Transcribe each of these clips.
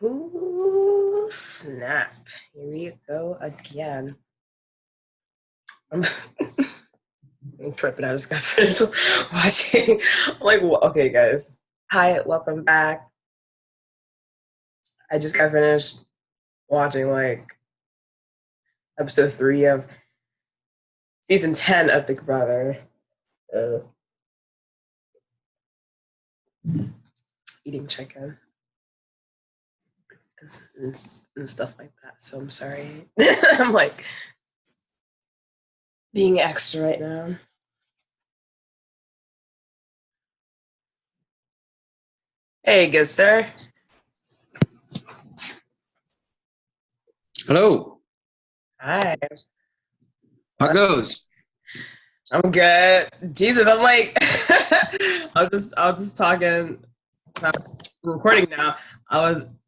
Ooh, snap. Here we go again. I'm, I'm tripping. I just got finished watching. Okay, guys. Hi, welcome back. I just got finished watching episode 3 of season 10 of Big Brother. Uh, Eating chicken and stuff like that. So I'm sorry. I'm being extra right now. Hey, good sir. Hello. Hi. How goes? I'm good. Jesus, I'm I was just talking. I'm recording now.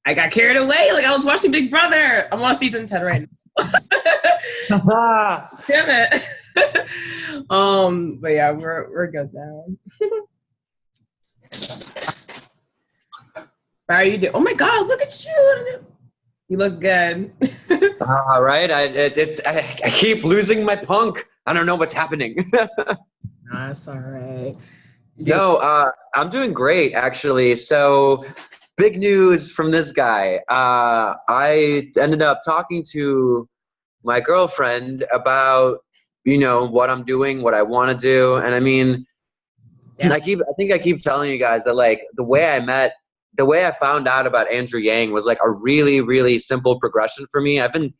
I got carried away. I was watching Big Brother. I'm on season 10 right now. Damn it. But yeah, we're good now. How are you doing? Oh my God, look at you. You look good. All right. I keep losing my punk. I don't know what's happening. That's all right. No, I'm doing great actually. So, big news from this guy. I ended up talking to my girlfriend about what I'm doing, what I want to do, and I mean, Yeah. I think I keep telling you guys that the way I found out about Andrew Yang was like a really, really simple progression for me. I've been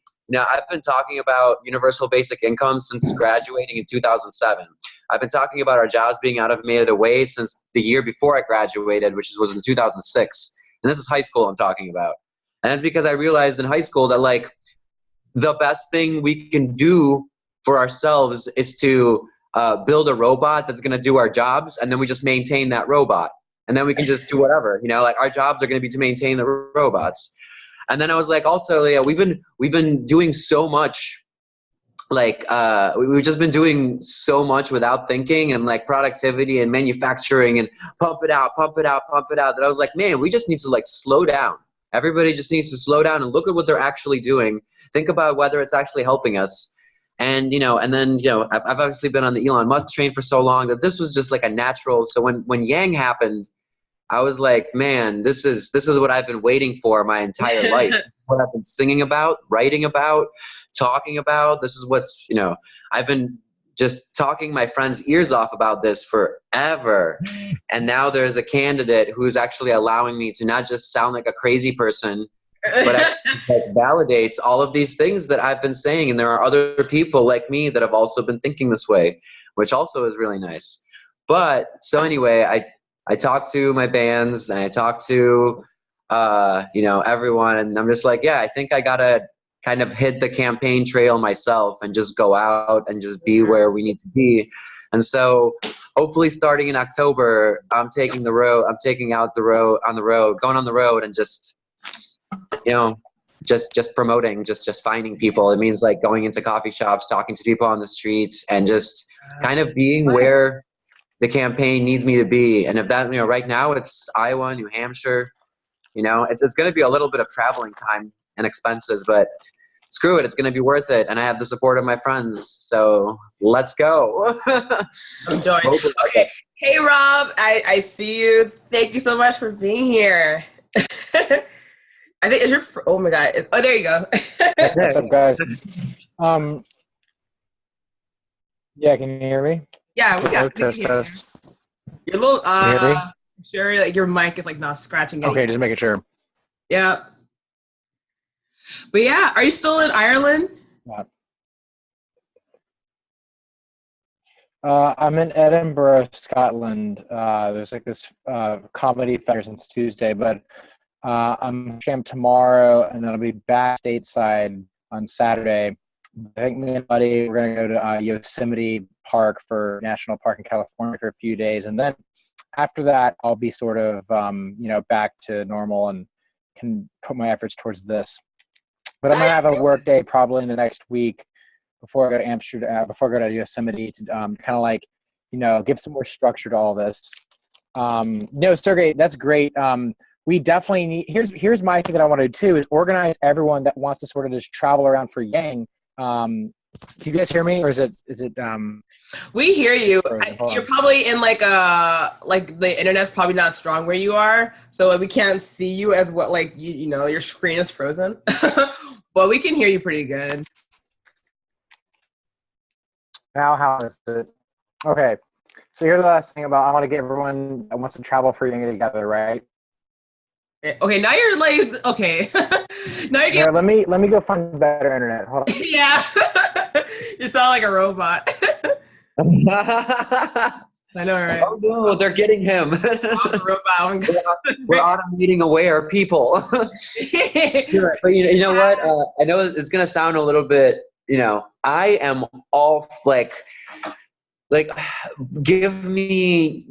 talking about universal basic income since graduating in 2007. I've been talking about our jobs being automated away since the year before I graduated, which was in 2006. And this is high school I'm talking about. And that's because I realized in high school that like the best thing we can do for ourselves is to build a robot that's going to do our jobs, and then we just maintain that robot, and then we can just do whatever. Like our jobs are going to be to maintain the robots. And then I was like, also, yeah, we've been doing so much. We've just been doing so much without thinking, and like productivity and manufacturing and pump it out, pump it out, pump it out. That I was like, man, we just need to like slow down. Everybody just needs to slow down and look at what they're actually doing. Think about whether it's actually helping us. And I've obviously been on the Elon Musk train for so long that this was just like a natural. So when Yang happened, I was like, man, this is what I've been waiting for my entire life. This is what I've been singing about, writing about, talking about. This is what's, I've been just talking my friends' ears off about this forever. And now there's a candidate who's actually allowing me to not just sound like a crazy person, but actually validates all of these things that I've been saying. And there are other people like me that have also been thinking this way, which also is really nice. But so anyway, I talked to my bands and I talked to, everyone, and I'm just like, yeah, I think I gotta kind of hit the campaign trail myself and just go out and just be where we need to be. And so hopefully starting in October, I'm taking the road, I'm taking out the road on the road, going on the road and just promoting, just finding people. It means like going into coffee shops, talking to people on the streets, and just kind of being where the campaign needs me to be. And if that, right now it's Iowa, New Hampshire, it's going to be a little bit of traveling time and expenses, but screw it, it's going to be worth it. And I have the support of my friends, so let's go. I'm joined. Okay. Hey, Rob, I see you. Thank you so much for being here. I think it's your. Oh my God! There you go. What's up, guys? Yeah, can you hear me? Yeah, we got test. Your little. Can you hear me? Sure, like your mic is like not scratching. Okay, just making sure. Yeah. But yeah, are you still in Ireland? I'm in Edinburgh, Scotland. There's like this comedy fair since Tuesday, but I'm tomorrow, and then I'll be back stateside on Saturday. I think me and a buddy, we're going to go to Yosemite Park for National Park in California for a few days. And then after that, I'll be sort of, back to normal and can put my efforts towards this. But I'm going to have a work day probably in the next week before I go to Amsterdam, before I go to Yosemite to kind of like, give some more structure to all this. No, Sergey, that's great. we definitely need. Here's my thing that I want to do too is organize everyone that wants to sort of just travel around for Yang. Can you guys hear me, or is it? We hear you. Hold You're on. probably in like the internet's probably not strong where you are, so like, we can't see you as what like you know your screen is frozen, but we can hear you pretty good. Now, how is it? Okay. So here's the last thing about I want to get everyone that wants to travel for Yang together, right? Okay, now you're like okay. Now you're Here, getting let me go find better internet. Hold on. yeah. You sound like a robot. I know, right? Oh no, they're getting him. I'm a robot. We're automating away our people. Sure. But you know what? I know it's gonna sound a little bit. I am all like give me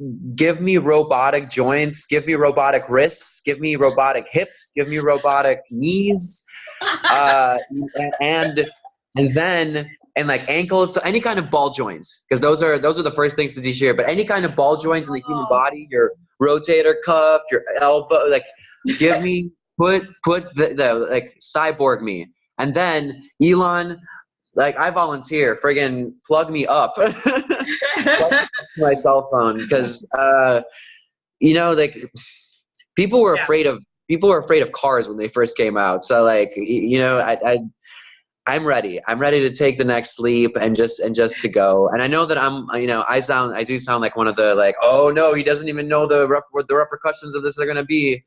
robotic joints, give me robotic wrists, give me robotic hips, give me robotic knees, and then like ankles, so any kind of ball joints, because those are the first things to de-shear. But any kind of ball joints in the human body, your rotator cuff, your elbow, like give me put the like cyborg me, and then Elon. Like I volunteer, friggin' plug me up to my cell phone, because like people were afraid of cars when they first came out. So like I'm ready. I'm ready to take the next leap and just to go. And I know that I do sound like one of the like, oh no, he doesn't even know what the repercussions of this are gonna be.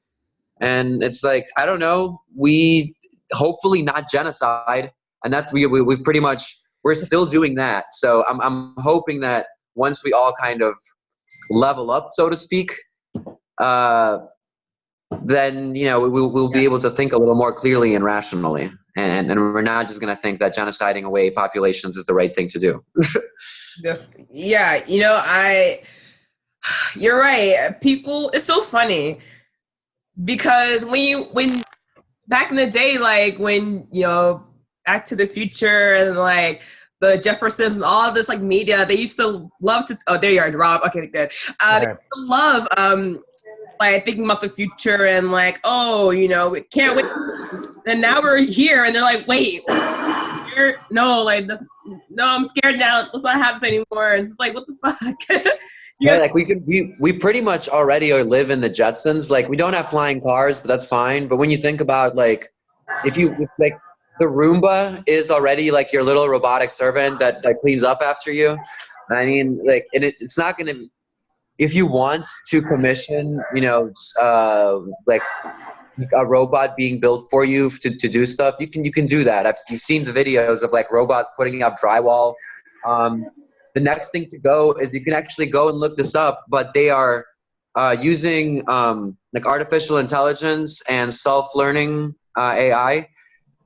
And it's like, I don't know. We hopefully not genocide. And that's we've pretty much, we're still doing that. So I'm hoping that once we all kind of level up, so to speak, then we'll be able to think a little more clearly and rationally, and we're not just going to think that genociding away populations is the right thing to do. Yes, yeah. You're right. People, it's so funny because when back in the day, like when Back to the Future and like the Jeffersons and all of this like media, they used to love to. Oh, there you are, Rob. Okay, good. They used to love like thinking about the future and like, oh, we can't wait. And now we're here, and they're like, wait, no, I'm scared now. Let's not have this anymore. And it's just like, what the fuck? Like we pretty much already live in the Jetsons. Like we don't have flying cars, but that's fine. But when you think about like, if like. The Roomba is already like your little robotic servant that cleans up after you. I mean, like, and it's not going to, if you want to commission, like a robot being built for you to do stuff, you can do that. You've seen the videos of like robots putting up drywall. The next thing to go is you can actually go and look this up, but they are using like artificial intelligence and self-learning AI.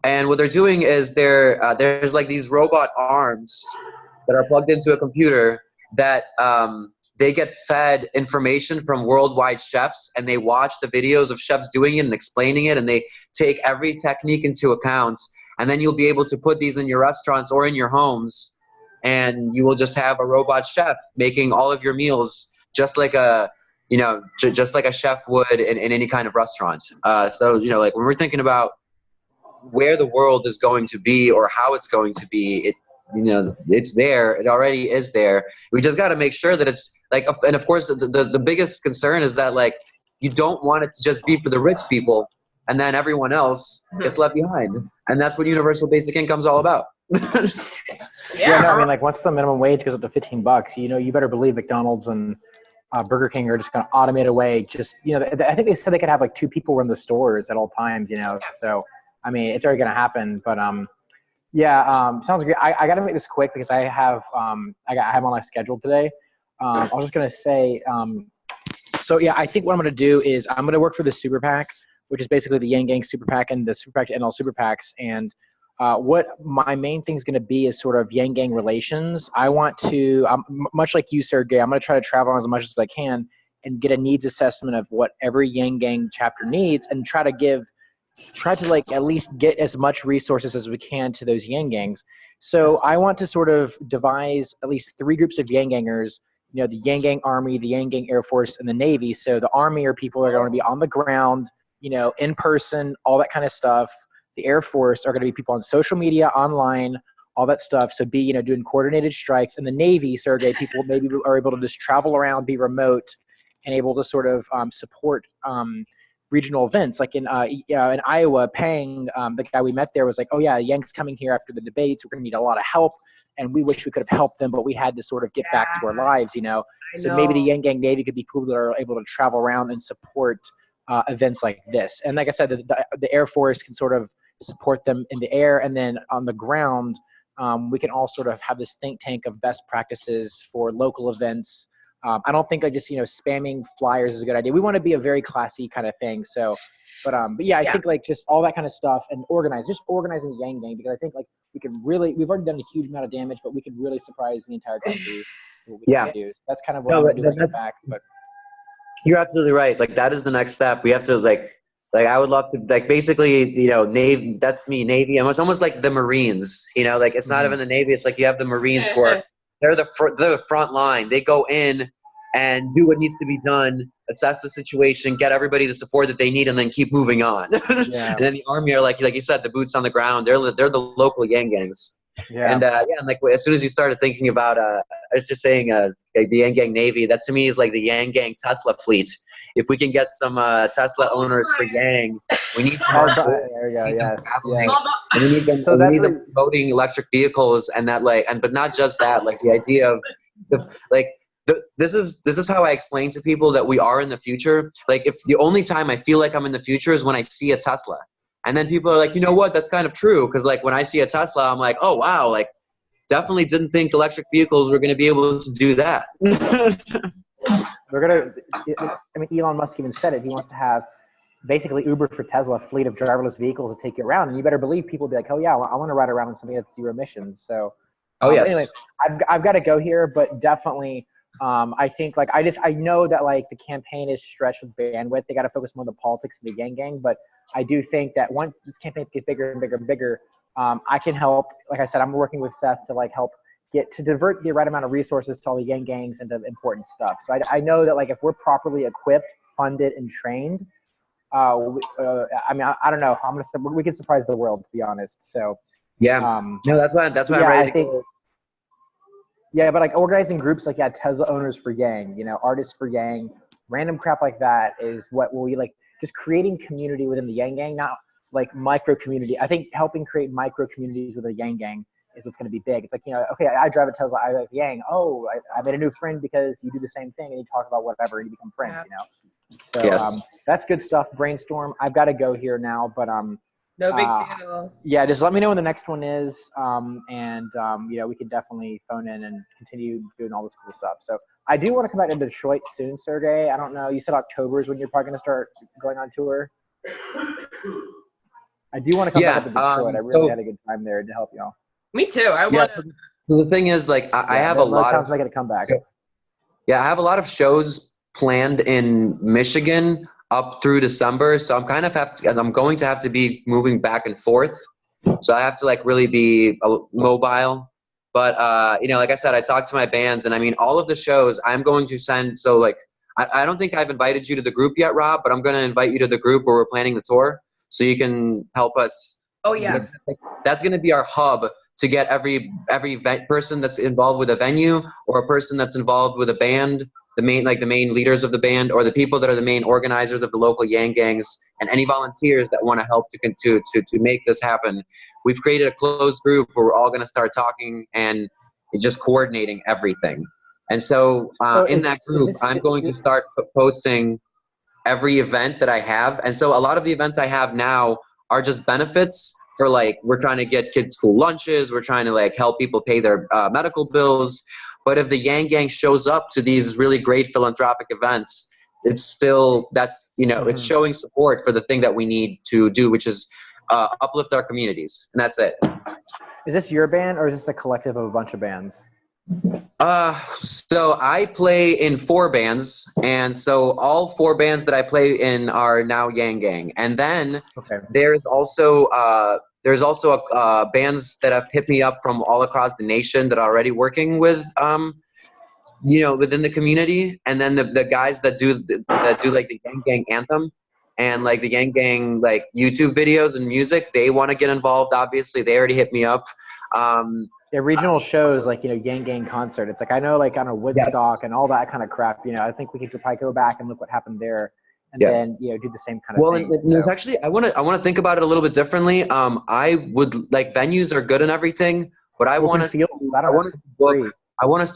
And what they're doing is there's like these robot arms that are plugged into a computer that they get fed information from worldwide chefs, and they watch the videos of chefs doing it and explaining it, and they take every technique into account. And then you'll be able to put these in your restaurants or in your homes, and you will just have a robot chef making all of your meals just like just like a chef would in any kind of restaurant. So like when we're thinking about where the world is going to be or how it's going to be, it's there. It already is there. We just got to make sure that it's like, and of course the biggest concern is that like you don't want it to just be for the rich people and then everyone else gets left behind. And that's what universal basic income is all about. Yeah, no, I mean, like once the minimum wage goes up to $15, you better believe McDonald's and Burger King are just going to automate away. Just I think they said they could have like 2 people run the stores at all times. So. I mean, it's already going to happen, but sounds great. I got to make this quick because I have on my schedule today. I was just going to say, so yeah, I think what I'm going to do is I'm going to work for the Super PAC, which is basically the Yang Gang Super PAC and the Super PAC to end all Super PACs. And what my main thing is going to be is sort of Yang Gang relations. I want to, much like you, Sergey, I'm going to try to travel as much as I can and get a needs assessment of what every Yang Gang chapter needs and try to like at least get as much resources as we can to those Yang Gangs. So I want to sort of devise at least 3 groups of Yang Gangers the Yang Gang Army, the Yang Gang Air Force, and the Navy. So the Army are people are going to be on the ground, in person, all that kind of stuff. The Air Force are going to be people on social media, online, all that stuff. So doing coordinated strikes. And the Navy, Sergey, people maybe are able to just travel around, be remote, and able to sort of support regional events. Like in Iowa, Pang, the guy we met there was like, oh yeah, Yank's coming here after the debates. We're going to need a lot of help. And we wish we could have helped them, but we had to sort of get back to our lives, So maybe the Yang Gang Navy could be people that are able to travel around and support events like this. And like I said, the Air Force can sort of support them in the air, and then on the ground, we can all sort of have this think tank of best practices for local events. I don't think just spamming flyers is a good idea. We want to be a very classy kind of thing. So, but yeah, I think like just all that kind of stuff and organizing the Yang Gang, because I think like we've already done a huge amount of damage, but we could really surprise the entire country what we can do. That's kind of what I'm gonna do when I get back. But you're absolutely right. Like that is the next step. We have to like I would love to basically Navy. That's me, Navy. It's almost like the Marines. Like it's not even the Navy. It's like you have the Marines Corps. They're the front line. They go in and do what needs to be done, assess the situation, get everybody the support that they need, and then keep moving on. And then the Army are like you said, the boots on the ground. They're the local Yang Gangs. And and like as soon as you started thinking about I was just saying the Yang Gang Navy, that to me is like the Yang Gang Tesla fleet. If we can get some Tesla owners for Yang, we need there you go. Yes. And we need them, promoting electric vehicles, and that but not just that, like the idea of this is how I explain to people that we are in the future. Like if the only time I feel like I'm in the future is when I see a Tesla. And then people are like, you know what? That's kind of true. Because like when I see a Tesla, I'm like, oh wow, like definitely didn't think electric vehicles were going to be able to do that. Elon Musk even said it. He wants to have basically Uber for Tesla, a fleet of driverless vehicles to take you around. And you better believe people will be like, oh yeah, I want to ride around in something that's zero emissions. So, anyway, I've got to go here, but definitely. I think I know that like the campaign is stretched with bandwidth. They got to focus more on the politics of the Yang Gang, but I do think that once this campaign gets bigger and bigger and bigger, I can help. Like I said, I'm working with Seth to like help to divert the right amount of resources to all the Yang Gangs and the important stuff. So I know that like if we're properly equipped, funded, and trained, I don't know. We can surprise the world, to be honest. So no, that's why I'm ready to go. Yeah, but like organizing groups like Tesla owners for Yang, artists for Yang, random crap like that is what we like. Just creating community within the Yang Gang, not like micro community. I think helping create micro communities with a Yang Gang is what's going to be big. It's like okay, I drive a Tesla, I like Yang. Oh, I made a new friend because you do the same thing and you talk about whatever and you become friends. So that's good stuff. Brainstorm. I've got to go here now, but no big deal. Yeah, just let me know when the next one is, and we can definitely phone in and continue doing all this cool stuff. So I do want to come back to Detroit soon, Sergey. I don't know. You said October is when you're probably going to start going on tour. I do want to come back to Detroit. I really had a good time there to help y'all. Me too. I want to. So the thing is, like, I have a lot of making a comeback. Yeah, I have a lot of shows planned in Michigan up through December, so I'm going to have to be moving back and forth. So I have to like really be mobile. But like I said, I talked to my bands, and I mean all of the shows I'm going to send. So like I don't think I've invited you to the group yet, Rob, but I'm going to invite you to the group where we're planning the tour, so you can help us. Oh yeah. That's going to be our hub to get every person that's involved with a venue or a person that's involved with a band. The main leaders of the band, or the people that are the main organizers of the local Yang Gangs, and any volunteers that want to help to make this happen. We've created a closed group where we're all going to start talking and just coordinating everything. And so in that group, I'm going to start posting every event that I have. And so a lot of the events I have now are just benefits for like, we're trying to get kids school lunches. We're trying to like help people pay their medical bills. But if the Yang Gang shows up to these really great philanthropic events, it's still, it's showing support for the thing that we need to do, which is uplift our communities. And that's it. Is this your band, or is this a collective of a bunch of bands? So I play in 4 bands, and so all 4 bands that I play in are now Yang Gang. And then there's also bands that have hit me up from all across the nation that are already working with within the community, and then the guys that do like the Yang Gang anthem and like the Yang Gang like YouTube videos and music, they want to get involved. Obviously, they already hit me up. Regional shows like Yang Gang concert. It's like I know like on a Woodstock Yes. and all that kind of crap. I think we could probably go back and look what happened there, and then do the same kind of thing. Well, there's actually I want to think about it a little bit differently. I would like venues are good and everything, but I want us to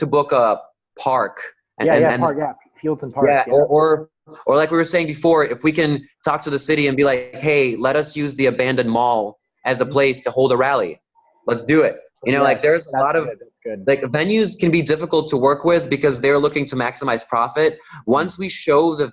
book a park. Park, fields and parks. Yeah, or like we were saying before, if we can talk to the city and be like, hey, let us use the abandoned mall as a place to hold a rally. Let's do it. Like there's a lot of like venues can be difficult to work with because they're looking to maximize profit. Once we show the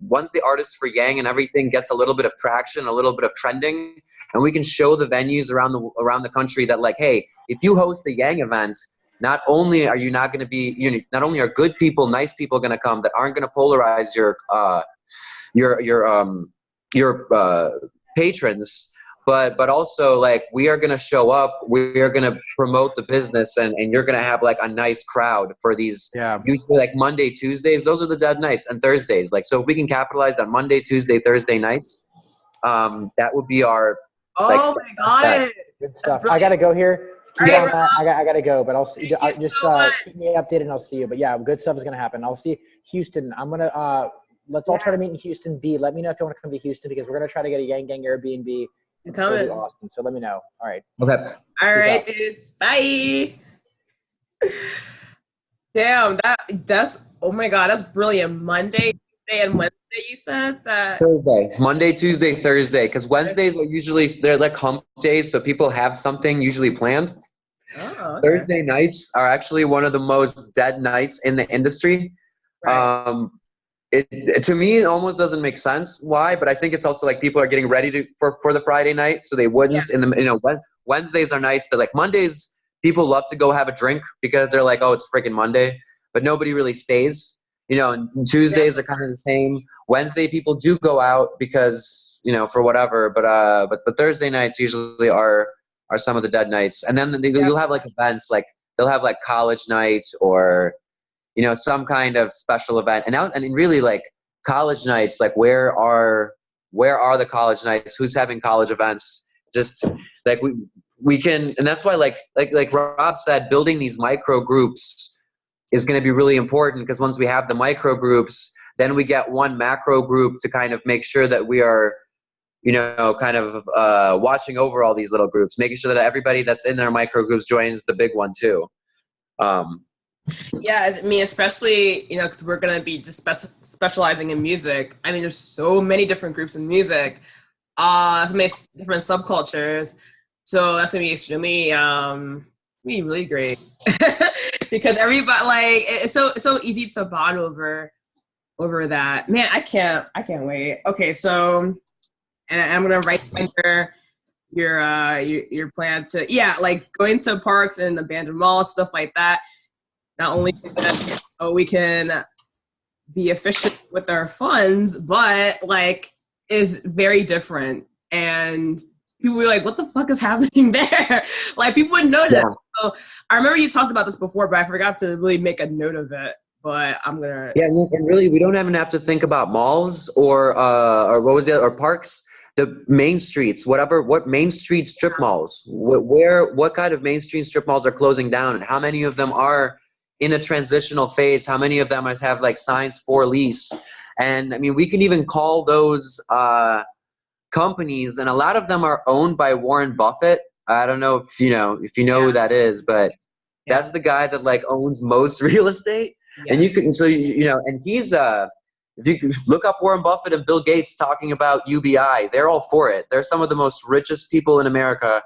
once the artists for Yang and everything gets a little bit of traction, a little bit of trending, and we can show the venues around the country that like, hey, if you host the Yang events, not only are you not going to be, not only are good people, nice people going to come that aren't going to polarize your patrons, but also like we are going to show up, we are going to promote the business, and you're going to have like a nice crowd for these. Usually like Monday, Tuesdays, those are the dead nights, and Thursdays. Like so, if we can capitalize on Monday, Tuesday, Thursday nights, that would be our. Oh my god! Good stuff. I gotta go here. I gotta go, but I'll see. Just keep me updated, and I'll see you. But yeah, good stuff is gonna happen. I'll see Houston. I'm gonna let's all try to meet in Houston. Let me know if you want to come to Houston because we're gonna try to get a Yang Gang Airbnb. Coming. Austin. So let me know. All right. Okay. All right, dude. Bye. Damn, that's oh my god, that's brilliant. Monday, Tuesday, and Wednesday. You said that Thursday, Monday, Tuesday, Thursday, because Wednesdays are usually they're like hump days, so people have something usually planned. Oh, okay. Thursday nights are actually one of the most dead nights in the industry. Right. It to me it almost doesn't make sense why, but I think it's also like people are getting ready for the Friday night, so they wouldn't. When Wednesdays are nights that like Mondays people love to go have a drink because they're like, oh, it's freaking Monday, but nobody really stays. And Tuesdays are kind of the same. Wednesday people do go out because for whatever, but Thursday nights usually are some of the dead nights, and then you'll have like events like they'll have like college night or some kind of special event, and really like college nights, like where are the college nights? Who's having college events? Just like we can, and that's why like Rob said, building these micro groups is going to be really important because once we have the micro groups, then we get one macro group to kind of make sure that we are, kind of watching over all these little groups, making sure that everybody that's in their micro groups joins the big one too. Yeah, I mean, especially, because we're going to be just specializing in music. I mean, there's so many different groups in music, so many different subcultures. So that's going to be extremely, really great. Because everybody, like, it's so easy to bond over that. Man, I can't wait. Okay, so, and I'm going to write your plan to, like, going to parks and abandoned malls, stuff like that. Not only is that we can be efficient with our funds, but like is very different. And people were like, what the fuck is happening there? Like people wouldn't know that. So I remember you talked about this before, but I forgot to really make a note of it. But I'm gonna. Yeah, and really, we don't even have to think about malls or what was it, or parks. The main streets, what main street strip malls, what kind of main street strip malls are closing down, and how many of them are in a transitional phase? How many of them have like signs for lease? And I mean, we can even call those companies, and a lot of them are owned by Warren Buffett. I don't know if you know who that is, but that's the guy that like owns most real estate. Yes. And you can, and he's if you look up Warren Buffett and Bill Gates talking about UBI, they're all for it. They're some of the most richest people in America,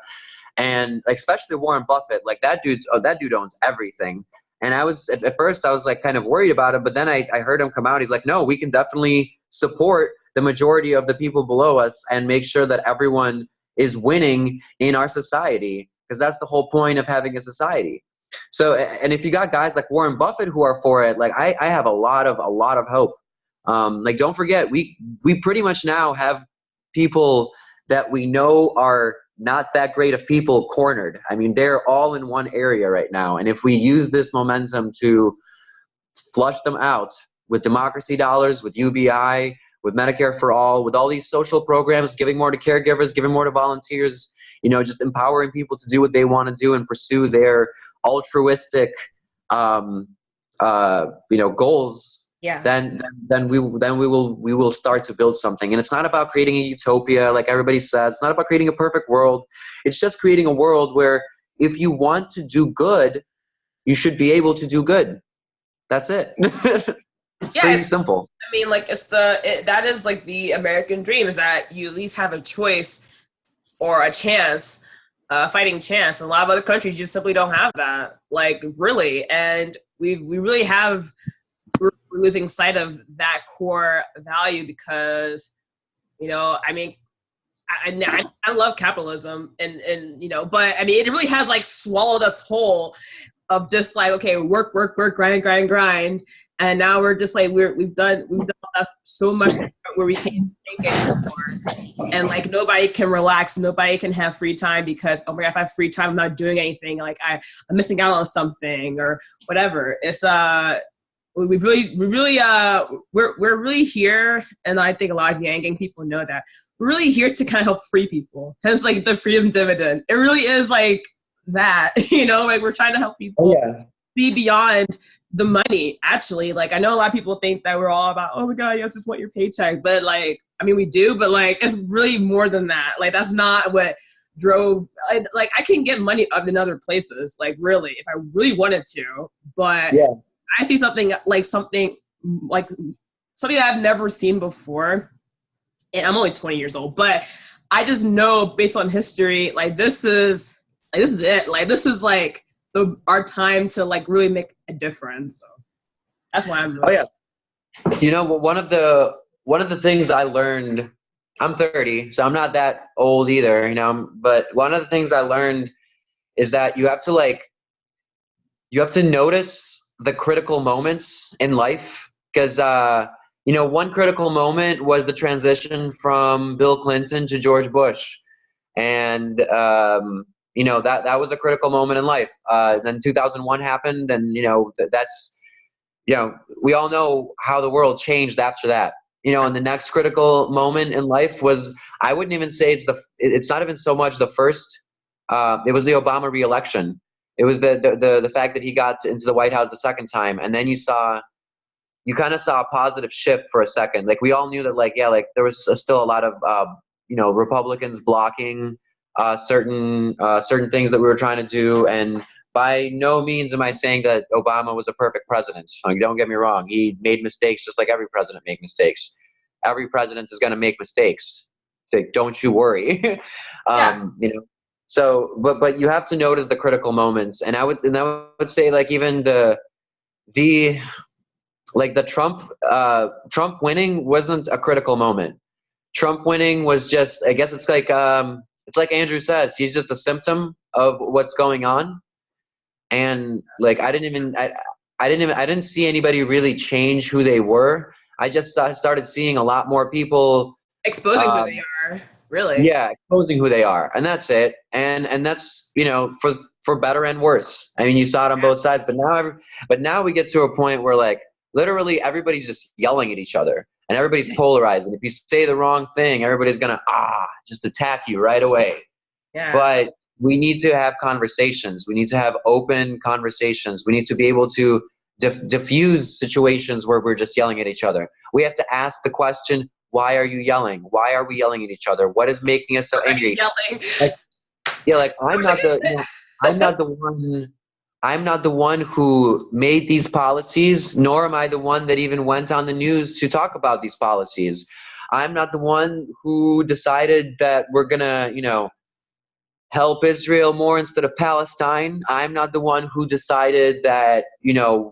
and like, especially Warren Buffett, like that dude owns everything. And I was at first I was like kind of worried about it, but then I heard him come out. He's like, no, we can definitely support the majority of the people below us and make sure that everyone is winning in our society, because that's the whole point of having a society. So, and if you got guys like Warren Buffett who are for it, like I have a lot of hope. Like don't forget, we pretty much now have people that we know are not that great of people cornered. I mean, they're all in one area right now. And if we use this momentum to flush them out with democracy dollars, with UBI, with Medicare for all, with all these social programs, giving more to caregivers, giving more to volunteers, just empowering people to do what they want to do and pursue their altruistic, goals. Yeah. Then we will start to build something. And it's not about creating a utopia, like everybody says. It's not about creating a perfect world. It's just creating a world where if you want to do good, you should be able to do good. That's it. It's pretty simple. I mean, like that is like the American dream, is that you at least have a choice or a chance, fighting chance. And a lot of other countries just simply don't have that, like really. And we really have. We're losing sight of that core value because, I mean, I love capitalism and but I mean, it really has like swallowed us whole of just like, okay, work, grind. And now we're just like, we've done so much where we can't take it anymore. And like, nobody can relax. Nobody can have free time because, oh my God, if I have free time, I'm not doing anything. Like I'm missing out on something or whatever. It's, we're really here, and I think a lot of Yang Gang people know that we're really here to kind of help free people. Hence, like the freedom dividend. It really is like that, like we're trying to help people see beyond the money. Actually, like I know a lot of people think that we're all about, oh my God, yes, just want your paycheck, but like I mean we do, but like it's really more than that. Like that's not what drove. Like I can get money up in other places, like really, if I really wanted to, but. Yeah. I see something that I've never seen before, and I'm only 20 years old, but I just know based on history, like this is it. Like this is like our time to like really make a difference. So that's why I'm. Really one of the things I learned. I'm 30, so I'm not that old either. But one of the things I learned is that you have to notice the critical moments in life, because one critical moment was the transition from Bill Clinton to George Bush, and that was a critical moment in life. Then 2001 happened, and that's we all know how the world changed after that. And the next critical moment in life was, I wouldn't even say it's not even so much the first. It was the Obama re-election. It was the fact that he got into the White House the second time, and then you kind of saw a positive shift for a second. Like we all knew that, there was still a lot of Republicans blocking certain things that we were trying to do, and by no means am I saying that Obama was a perfect president. Like, don't get me wrong, he made mistakes just like every president made mistakes. Every president is going to make mistakes. Like, don't you worry. So, but you have to notice the critical moments, and I would say like even the Trump winning wasn't a critical moment. Trump winning was just, I guess it's like Andrew says, he's just a symptom of what's going on, and like I didn't see anybody really change who they were. I just started seeing a lot more people exposing who they are. Really? Yeah, exposing who they are, and that's it. And that's for better and worse. I mean, you saw it on both sides, but now we get to a point where like literally everybody's just yelling at each other, and everybody's polarized. And if you say the wrong thing, everybody's gonna just attack you right away. Yeah. But we need to have conversations. We need to have open conversations. We need to be able to diffuse situations where we're just yelling at each other. We have to ask the question, why are you yelling? Why are we yelling at each other? What is making us so angry? I'm not the one who made these policies, nor am I the one that even went on the news to talk about these policies. I'm not the one who decided that we're gonna, help Israel more instead of Palestine. I'm not the one who decided that, we're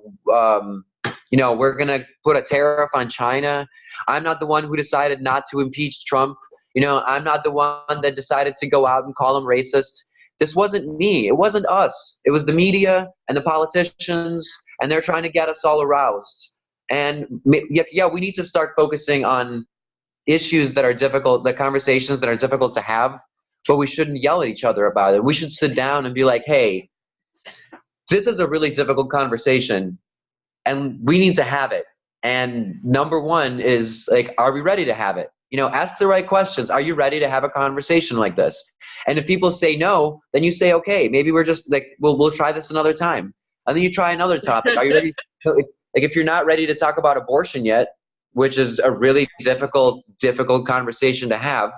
gonna put a tariff on China. I'm not the one who decided not to impeach Trump. I'm not the one that decided to go out and call him racist. This wasn't me. It wasn't us. It was the media and the politicians, and they're trying to get us all aroused. And yeah, we need to start focusing on issues that are difficult, the conversations that are difficult to have. but we shouldn't yell at each other about it. We should sit down and be like, hey, this is a really difficult conversation and we need to have it. And number one is like, are we ready to have it? You know, ask the right questions. Are you ready to have a conversation like this? And if people say no, then you say, okay, maybe we're just like, we'll try this another time. And then you try another topic. Are you ready? Like if you're not ready to talk about abortion yet, which is a really difficult conversation to have,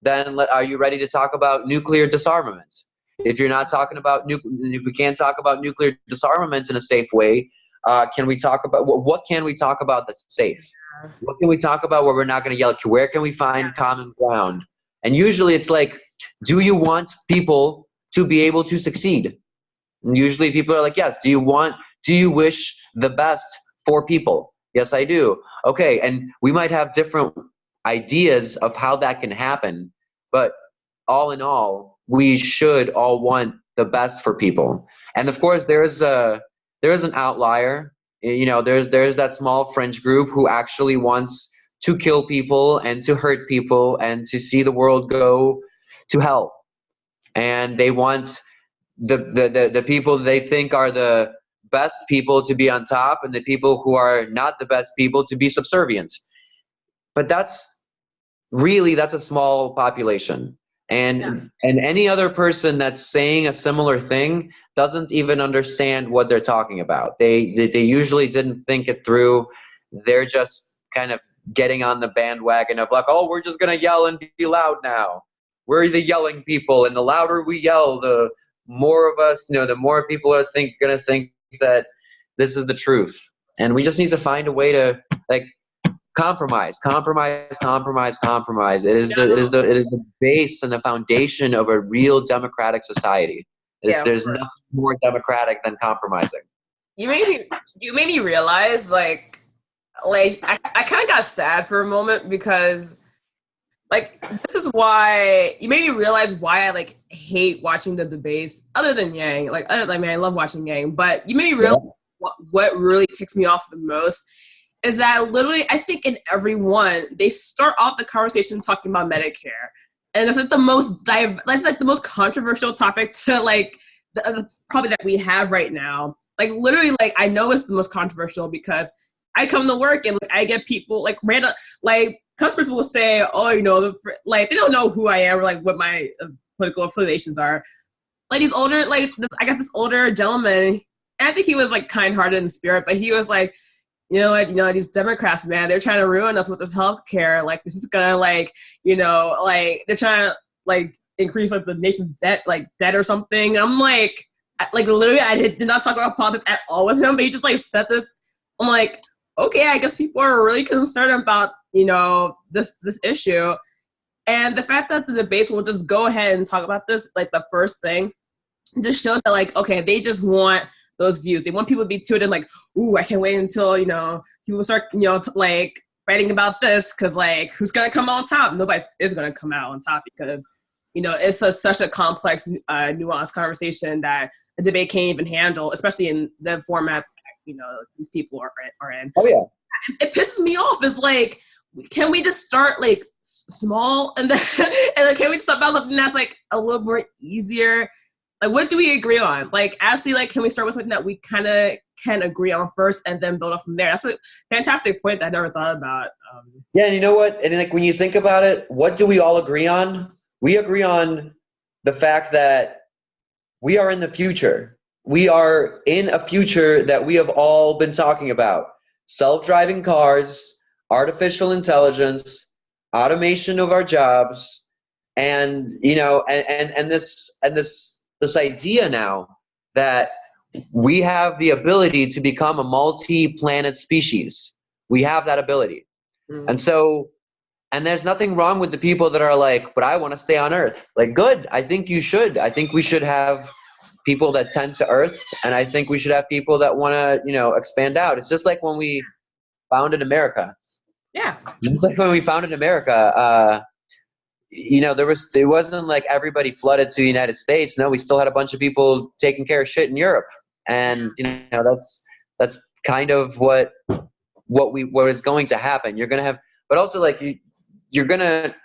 then are you ready to talk about nuclear disarmament? If you're not talking about if we can't talk about nuclear disarmament in a safe way, can we talk about what can we talk about that's safe? What can we talk about where we're not going to yell? Where can we find common ground? And usually it's like, do you want people to be able to succeed? And usually people are like, yes. Do you wish the best for people? Yes, I do. Okay, and we might have different ideas of how that can happen, but all in all, we should all want the best for people. And of course, there is an outlier. You know, there's that small fringe group who actually wants to kill people and to hurt people and to see the world go to hell. And they want the people they think are the best people to be on top, and the people who are not the best people to be subservient. But that's a small population. And any other person that's saying a similar thing doesn't even understand what they're talking about. They usually didn't think it through. They're just kind of getting on the bandwagon of like, oh, we're just gonna yell and be loud now. We're the yelling people, and the louder we yell, the more of us, the more people are gonna think that this is the truth. And we just need to find a way to like compromise. It is the base and the foundation of a real democratic society. There's nothing more democratic than compromising. You made me realize like I kind of got sad for a moment because like this is why you made me realize why I like hate watching the debates. Other than Yang, I love watching Yang, but you made me realize what really ticks me off the most is that literally I think in every one they start off the conversation talking about Medicare, and that's like the most controversial topic to like probably that we have right now. Like literally, like I know it's the most controversial because I come to work and like I get people like random like customers will say, oh, like they don't know who I am or like what my political affiliations are. Like these older, I got this older gentleman, and I think he was like kind-hearted in spirit, but he was like, these Democrats, man, they're trying to ruin us with this healthcare. Like this is gonna like they're trying to like increase like the nation's debt or something. I'm like literally I did not talk about politics at all with him, but he just like said this. I'm like, okay, I guess people are really concerned about, this issue. And the fact that the debates will just go ahead and talk about this, like the first thing, just shows that like, okay, they just want those views. They want people to be tuned in like, ooh, I can't wait until, people start, like writing about this because like, who's going to come on top? Nobody is going to come out on top because, it's such a complex, nuanced conversation that a debate can't even handle, especially in the format these people are in. Oh yeah. It pisses me off. It's like, can we just start like small and then can we just talk about something that's like a little more easier? Like, what do we agree on? Like, actually, like, can we start with something that we kind of can agree on first and then build up from there? That's a fantastic point that I never thought about. Yeah, and you know what? And like when you think about it, what do we all agree on? We agree on the fact that we are in the future. We are in a future that we have all been talking about. Self-driving cars, artificial intelligence, automation of our jobs, and this idea now that we have the ability to become a multi-planet species. We have that ability. Mm-hmm. And there's nothing wrong with the people that are like, but I want to stay on Earth. Like, good. I think you should. I think we should have people that tend to Earth, and I think we should have people that want to, expand out. It's just like when we founded America. Yeah. Just like when we founded America, it wasn't like everybody flooded to the United States. No, we still had a bunch of people taking care of shit in Europe, and that's kind of what is going to happen. You're gonna have, but also like you're gonna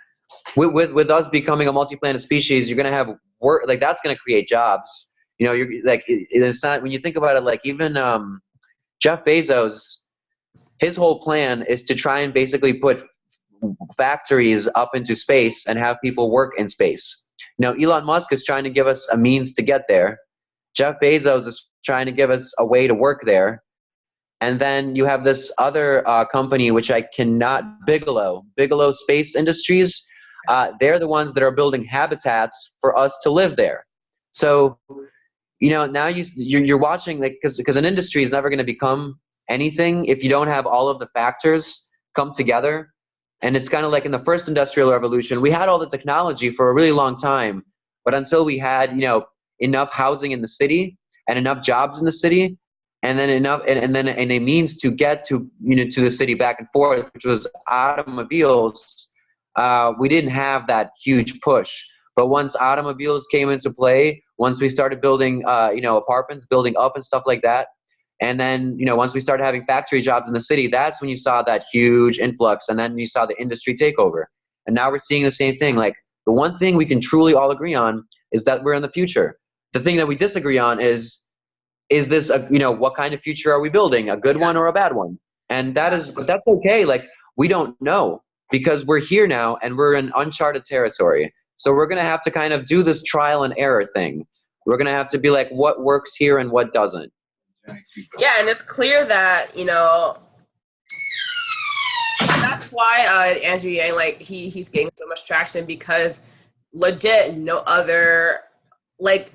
with us becoming a multi-planet species, you're going to have work, like that's going to create jobs. You know, you're like, it's not, when you think about it, like even Jeff Bezos, his whole plan is to try and basically put factories up into space and have people work in space. You know, Elon Musk is trying to give us a means to get there. Jeff Bezos is trying to give us a way to work there. And then you have this other company, which I cannot, Bigelow Space Industries. They're the ones that are building habitats for us to live there. So, you know, now you're watching, like, because an industry is never going to become anything if you don't have all of the factors come together. And it's kind of like in the first industrial revolution, we had all the technology for a really long time, but until we had, you know, enough housing in the city and enough jobs in the city, and then and a means to get to, you know, to the city back and forth, which was automobiles, we didn't have that huge push. But once automobiles came into play, once we started building, you know, apartments, building up and stuff like that, and then, you know, once we started having factory jobs in the city, that's when you saw that huge influx, and then you saw the industry takeover. And now we're seeing the same thing. Like, the one thing we can truly all agree on is that we're in the future. The thing that we disagree on is this, you know, what kind of future are we building? A good one or a bad one? And that's okay. Like, we don't know, because we're here now and we're in uncharted territory. So we're going to have to kind of do this trial and error thing. We're going to have to be like, what works here and what doesn't. Yeah, and it's clear that, you know, that's why Andrew Yang, like, he's getting so much traction, because legit no other, like,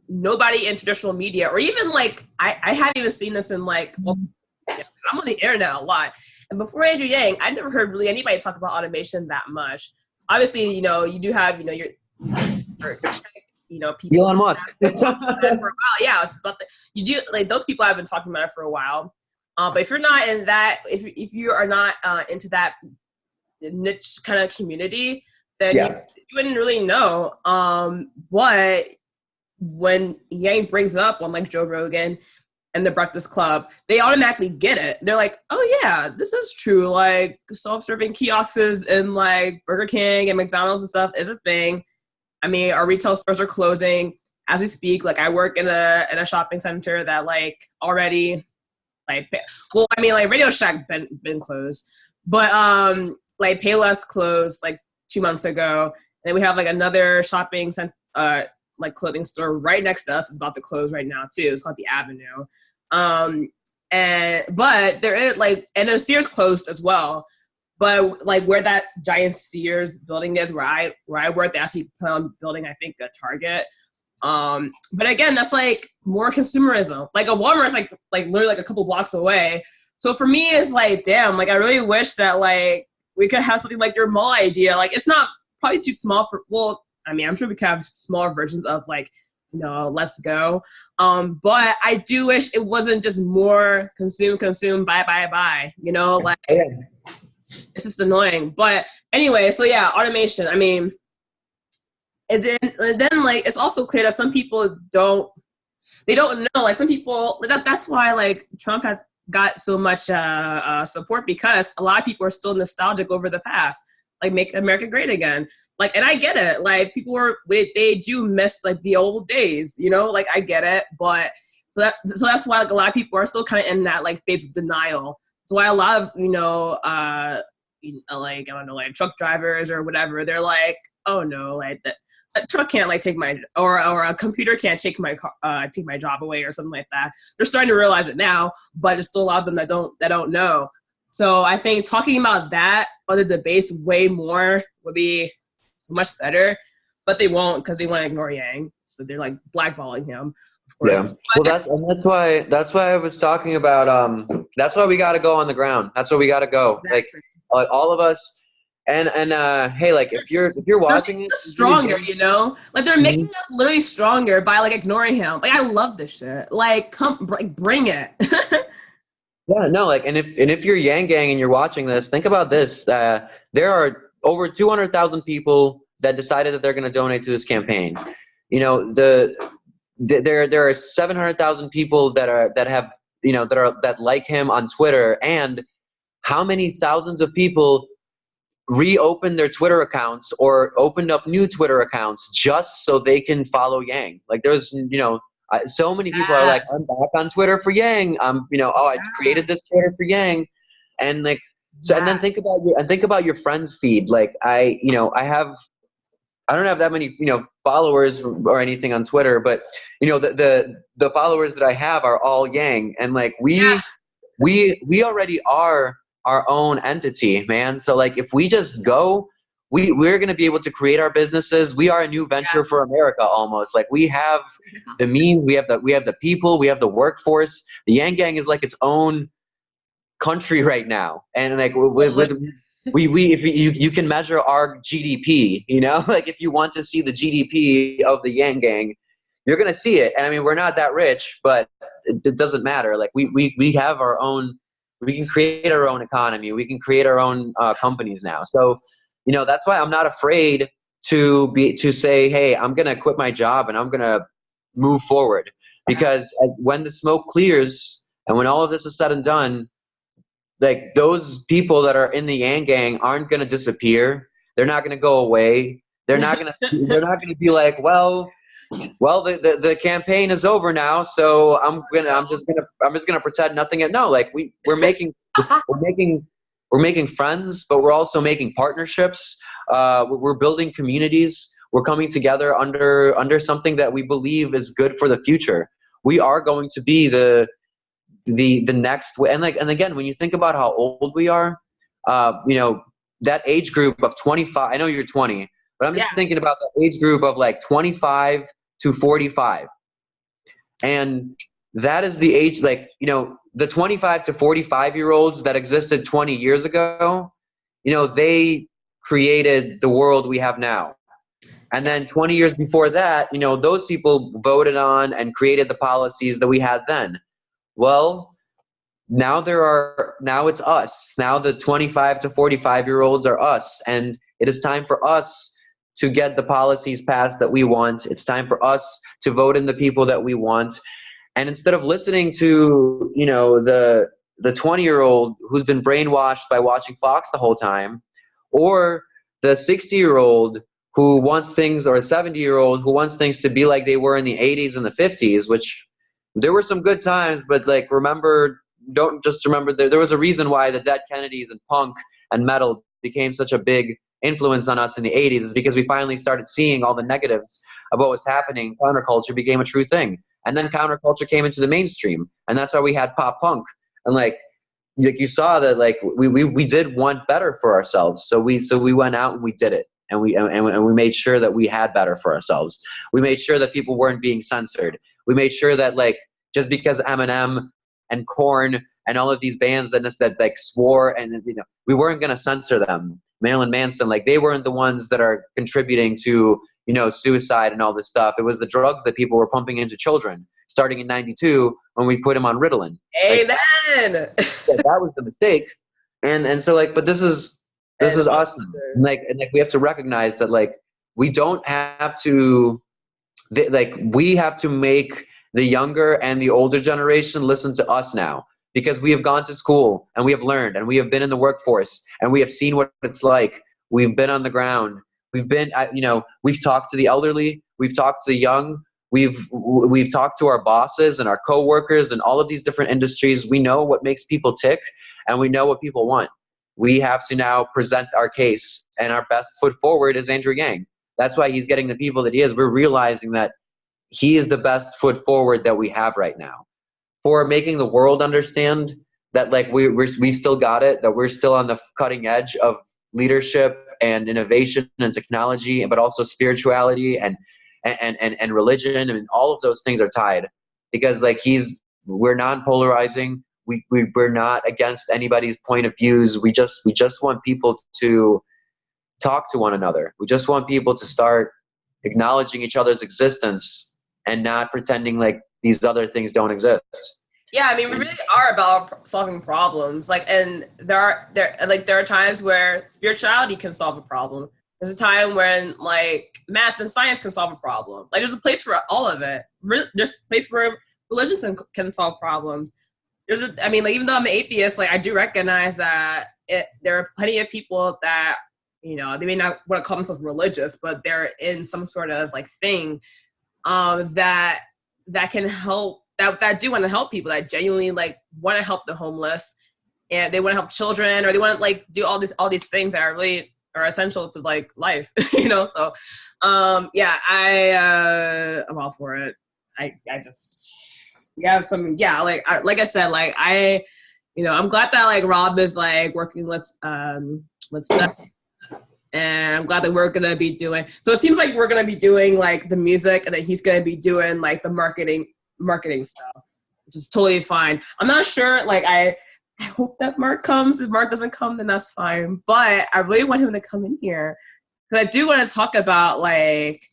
nobody in traditional media, or even like I haven't even seen this in, like, well, I'm on the internet a lot, and before Andrew Yang, I never heard really anybody talk about automation that much. Obviously, you know, you do have, you know, your you know, people Elon Musk for a while. Yeah, I was about to, you do, like, those people have been talking about it for a while. But if you're not in that, if you are not into that niche kind of community, then you wouldn't really know. But when Yang brings it up on, like, Joe Rogan and the Breakfast Club, they automatically get it. They're like, oh yeah, this is true. Like, self-serving kiosks and, like, Burger King and McDonald's and stuff is a thing. I mean, our retail stores are closing as we speak. Like, I work in a shopping center that, like, already, like, well, I mean, like, Radio Shack been closed, but like, Payless closed like 2 months ago, and then we have, like, another shopping center, like, clothing store right next to us is about to close right now too. It's called the Avenue, but there is, like, and the Sears closed as well. But, like, where that giant Sears building is, where I work, they actually plan on building, I think, a Target. But again, that's, like, more consumerism. Like, a Walmart's like literally, like, a couple blocks away. So for me, it's like, damn, like, I really wish that, like, we could have something like your mall idea. Like, it's not probably too small for, well, I mean, I'm sure we could have smaller versions of, like, you know, Let's Go. But I do wish it wasn't just more consume, buy, you know, like, it's just annoying. But anyway, so yeah, automation. I mean, and then like, it's also clear that some people don't know. Like, some people, that's why, like, Trump has got so much support, because a lot of people are still nostalgic over the past. Like, make America great again. Like, and I get it. Like, people they do miss, like, the old days, you know. Like, I get it. But so that's why, like, a lot of people are still kind of in that, like, phase of denial. That's why a lot of, you know, like, I don't know, like, truck drivers or whatever, they're like, oh no, like, a truck can't, like, take my, or a computer can't take my job away or something like that. They're starting to realize it now, but there's still a lot of them that don't know. So I think talking about that on the debates way more would be much better, but they won't, because they want to ignore Yang, so they're, like, blackballing him. Of course. Yeah. Well, that's why I was talking about. That's why we got to go on the ground. That's why we got to go. Exactly. Like, all of us. And hey, like, if you're watching it, stronger, you know, like, they're making us literally stronger by, like, ignoring him. Like, I love this shit. Like, come, like, bring it. Yeah, no, like, and if you're Yang Gang and you're watching this, think about this. There are over 200,000 people that decided that they're going to donate to this campaign. You know, there are 700,000 people that like him on Twitter, and how many thousands of people reopened their Twitter accounts or opened up new Twitter accounts just so they can follow Yang. Like there's, so many people are like, I'm back on Twitter for Yang. I created this Twitter for Yang. And like, so, and then think about your friends feed. Like I don't have that many, followers or anything on Twitter, but the followers that I have are all Yang. And like, we already are our own entity, man. So like, if we just go, we're going to be able to create our businesses. We are a new venture for America almost. Like we have the means, we have the people, we have the workforce. The Yang Gang is like its own country right now. And like if you can measure our GDP, like if you want to see the GDP of the Yang Gang, you're going to see it. And I mean, we're not that rich, but it doesn't matter. Like we have our own, we can create our own economy. We can create our own companies now. So, that's why I'm not afraid to say, hey, I'm going to quit my job and I'm going to move forward, because when the smoke clears and when all of this is said and done, like those people that are in the Yang Gang aren't going to disappear. They're not going to go away. They're not going to be like, well, the campaign is over now, so I'm just gonna pretend nothing. No, like we're making friends, but we're also making partnerships. We're building communities. We're coming together under something that we believe is good for the future. We are going to be the next, and again, when you think about how old we are, that age group of 25. I know you're 20, but I'm just thinking about the age group of like 25 to 45. And that is the age, like, the 25 to 45-year-olds that existed 20 years ago, they created the world we have now. And then 20 years before that, those people voted on and created the policies that we had then. Well, now it's us. Now the 25 to 45-year-olds are us. And it is time for us to get the policies passed that we want. It's time for us to vote in the people that we want. And instead of listening to, the 20-year-old who's been brainwashed by watching Fox the whole time, or the 60-year-old who wants things, or a 70-year-old who wants things to be like they were in the 80s and the 50s, which there were some good times, but like, don't just remember there was a reason why the Dead Kennedys and punk and metal became such a big influence on us in the 80s, is because we finally started seeing all the negatives of what was happening. Counterculture became a true thing. And then counterculture came into the mainstream. And that's why we had pop punk. And like you saw that, like we did want better for ourselves. So we went out and we did it. And we made sure that we had better for ourselves. We made sure that people weren't being censored. We made sure that, like, just because Eminem and Korn and all of these bands that like swore, and we weren't going to censor them. Marilyn Manson, like, they weren't the ones that are contributing to suicide and all this stuff. It was the drugs that people were pumping into children starting in '92 when we put him on Ritalin. Amen. Like, that was the mistake. And so, like, but this is us. And we have to recognize that, like, we don't have to, we have to make the younger and the older generation listen to us now, because we have gone to school and we have learned and we have been in the workforce and we have seen what it's like. We've been on the ground. We've been, we've talked to the elderly. We've talked to the young. We've talked to our bosses and our coworkers and all of these different industries. We know what makes people tick and we know what people want. We have to now present our case, and our best foot forward is Andrew Yang. That's why he's getting the people that he is. We're realizing that he is the best foot forward that we have right now for making the world understand that, like, we still got it, that we're still on the cutting edge of leadership and innovation and technology, but also spirituality and religion. I mean, all of those things are tied, because, like, we're non-polarizing. We're not against anybody's point of views. We just want people to talk to one another. We just want people to start acknowledging each other's existence and not pretending like these other things don't exist. Yeah, I mean, we really are about solving problems. Like, and there are times where spirituality can solve a problem. There's a time when, like, math and science can solve a problem. Like, there's a place for all of it. There's a place where religion can solve problems. Even though I'm an atheist, like, I do recognize that there are plenty of people that you know, they may not want to call themselves religious, but they're in some sort of like thing that can help, that do want to help people, that genuinely like want to help the homeless, and they want to help children, or they want to like do all these things that are really are essential to like life, you know. So yeah, I'm all for it. I just, we have some, yeah, like I said, like you know, I'm glad that like Robb is like working with Seth, and I'm glad that we're gonna be doing, so it seems like we're gonna be doing like the music, and then he's gonna be doing like the marketing stuff, which is totally fine. I'm not sure, like I hope that Marc comes. If Marc doesn't come, then that's fine. But I really want him to come in here, because I do want to talk about like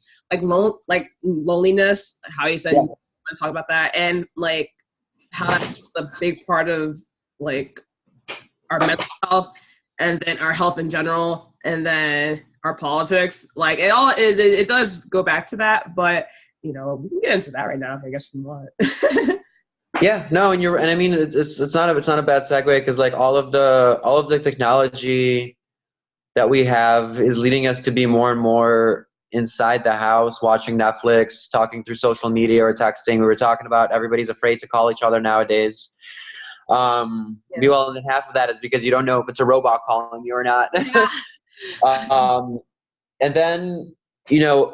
loneliness, how he said, you want to talk about that, and like how that's a big part of like our mental health, and then our health in general, and then our politics. Like it does go back to that, but you know, we can get into that right now if I guess you want. Yeah, no, and I mean, it's not a bad segue, because like all of the technology that we have is leading us to be more and more inside the house, watching Netflix, talking through social media or texting. We were talking about everybody's afraid to call each other nowadays. Well, and half of that is because you don't know if it's a robot calling you or not. Yeah. And then, you know,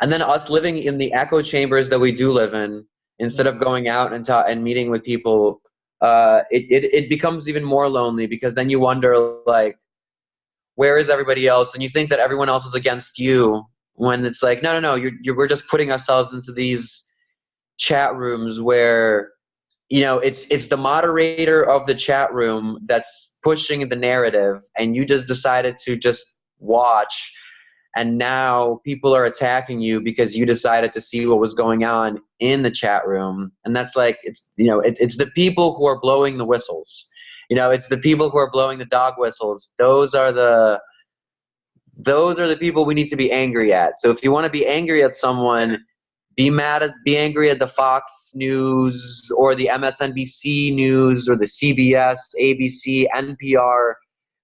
and then us living in the echo chambers that we do live in, instead of going out and meeting with people, it becomes even more lonely, because then you wonder, like, where is everybody else? And you think that everyone else is against you, when it's like, no, we're just putting ourselves into these chat rooms where, you know, it's the moderator of the chat room that's pushing the narrative, and you just decided to just watch. And now people are attacking you because you decided to see what was going on in the chat room. And that's like, it's, you know, it's the people who are blowing the whistles. You know, it's the people who are blowing the dog whistles. Those are the people we need to be angry at. So if you want to be angry at someone, be angry at the Fox News or the MSNBC News or the CBS, ABC, NPR.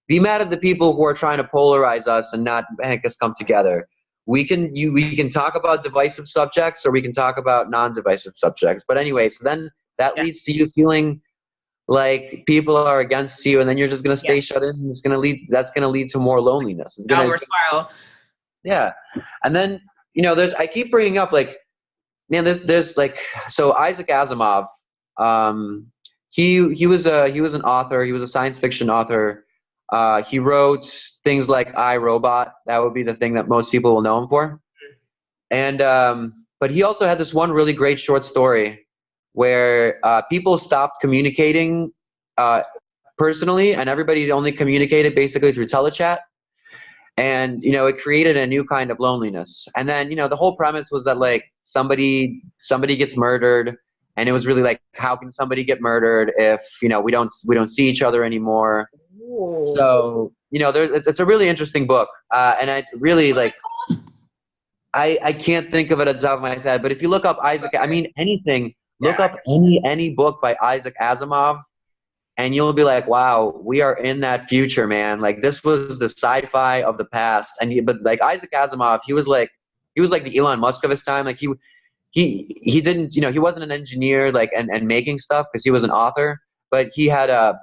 Be mad at the people who are trying to polarize us and not make us come together. We can talk about divisive subjects, or we can talk about non-divisive subjects. But anyway, so then that leads to you feeling like people are against you, and then you're just gonna stay shut in. And that's gonna lead to more loneliness. It's downward spiral. Yeah, and then, you know, I keep bringing up, like, man, there's like, so Isaac Asimov, he was an author. He was a science fiction author. He wrote things like I, Robot. That would be the thing that most people will know him for. And but he also had this one really great short story where people stopped communicating personally, and everybody only communicated basically through telechat. And, you know, it created a new kind of loneliness. And then, you know, the whole premise was that, like, somebody gets murdered, and it was really like, how can somebody get murdered if, you know, we don't see each other anymore? Ooh. So, you know, it's a really interesting book, and I really like. I can't think of it at the top of my head, but if you look up Isaac, I mean, anything, look up any book by Isaac Asimov, and you'll be like, wow, we are in that future, man. Like, this was the sci-fi of the past. But like Isaac Asimov, he was like the Elon Musk of his time. Like he didn't, you know, he wasn't an engineer, like, and making stuff, because he was an author, but he had a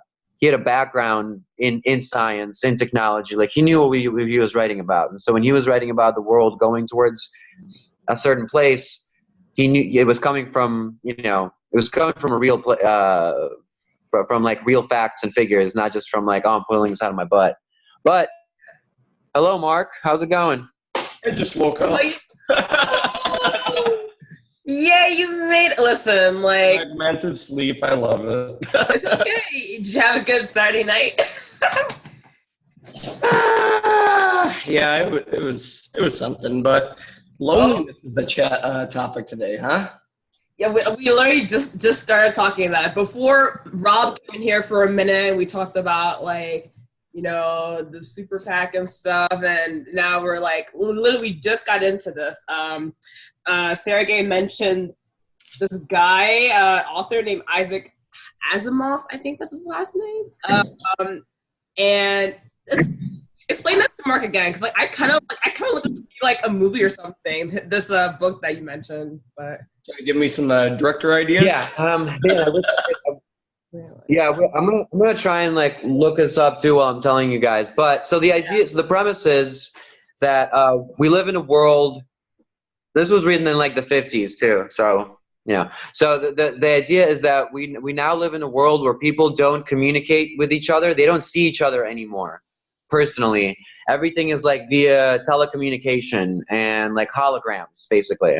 background in science, in technology. Like, he knew what he was writing about. And so when he was writing about the world going towards a certain place, he knew it was coming from, you know, it was coming from a real from like real facts and figures, not just from like, oh, I'm pulling this out of my butt. But hello, Marc, how's it going? I just woke up. Yeah, you made. Listen, like, fragmented sleep. I love it. It's okay. Did you have a good Saturday night? Yeah, it was something. But loneliness is the chat topic today, huh? Yeah, we literally just started talking about it before Robb came in here for a minute. We talked about, like, you know, the super PAC and stuff, and now we're like, literally just got into this. Sergey mentioned this guy, author named Isaac Asimov, I think that's his last name. And Explain that to Mark again, because like I kind of look at it to be like a movie or something. This book that you mentioned, but Trying to give me some director ideas. I'm gonna try and like look this up too while I'm telling you guys. But so the premise is that we live in a world. This was written in like the 50s too, so So the idea is that we now live in a world where people don't communicate with each other. They don't see each other anymore, personally. Everything is like via telecommunication and like holograms, basically.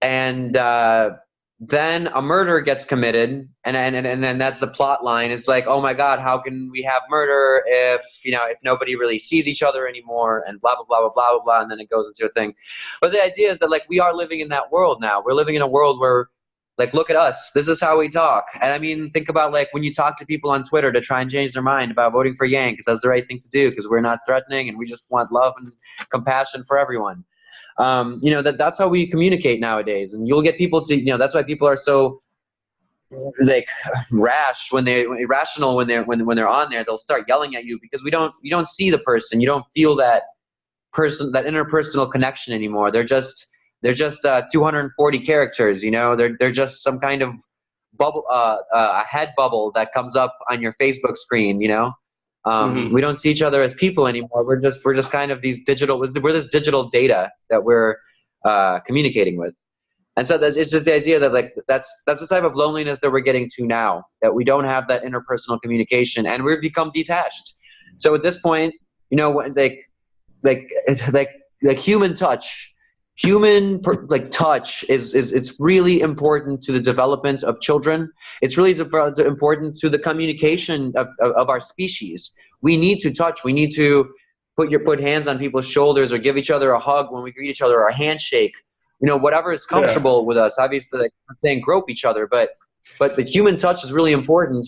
And then a murder gets committed, and then that's the plot line. It's like, oh my God, how can we have murder if if nobody really sees each other anymore, and blah blah blah blah blah blah blah, and then it goes into a thing. But the idea is that like we are living in that world now. We're living in a world where like, look at us. This is how we talk. And I mean, think about like when you talk to people on Twitter to try and change their mind about voting for Yang, because that's the right thing to do, because we're not threatening and we just want love and compassion for everyone. That's how we communicate nowadays, and you'll get people to that's why people are so like irrational when they're on there. They'll start yelling at you because you don't see the person, you don't feel that interpersonal connection anymore. They're just 240 characters. They're just some kind of bubble, a head bubble that comes up on your Facebook screen. We don't see each other as people anymore. We're just kind of we're this digital data that we're communicating with. And so it's just the idea that like that's the type of loneliness that we're getting to now, that we don't have that interpersonal communication and we've become detached. So at this point, like human touch, touch it's really important to the development of children. It's really important to the communication of our species. We need to touch. We need to put hands on people's shoulders or give each other a hug when we greet each other, or a handshake. Whatever is comfortable with us. Obviously, like, I'm not saying grope each other, but the human touch is really important.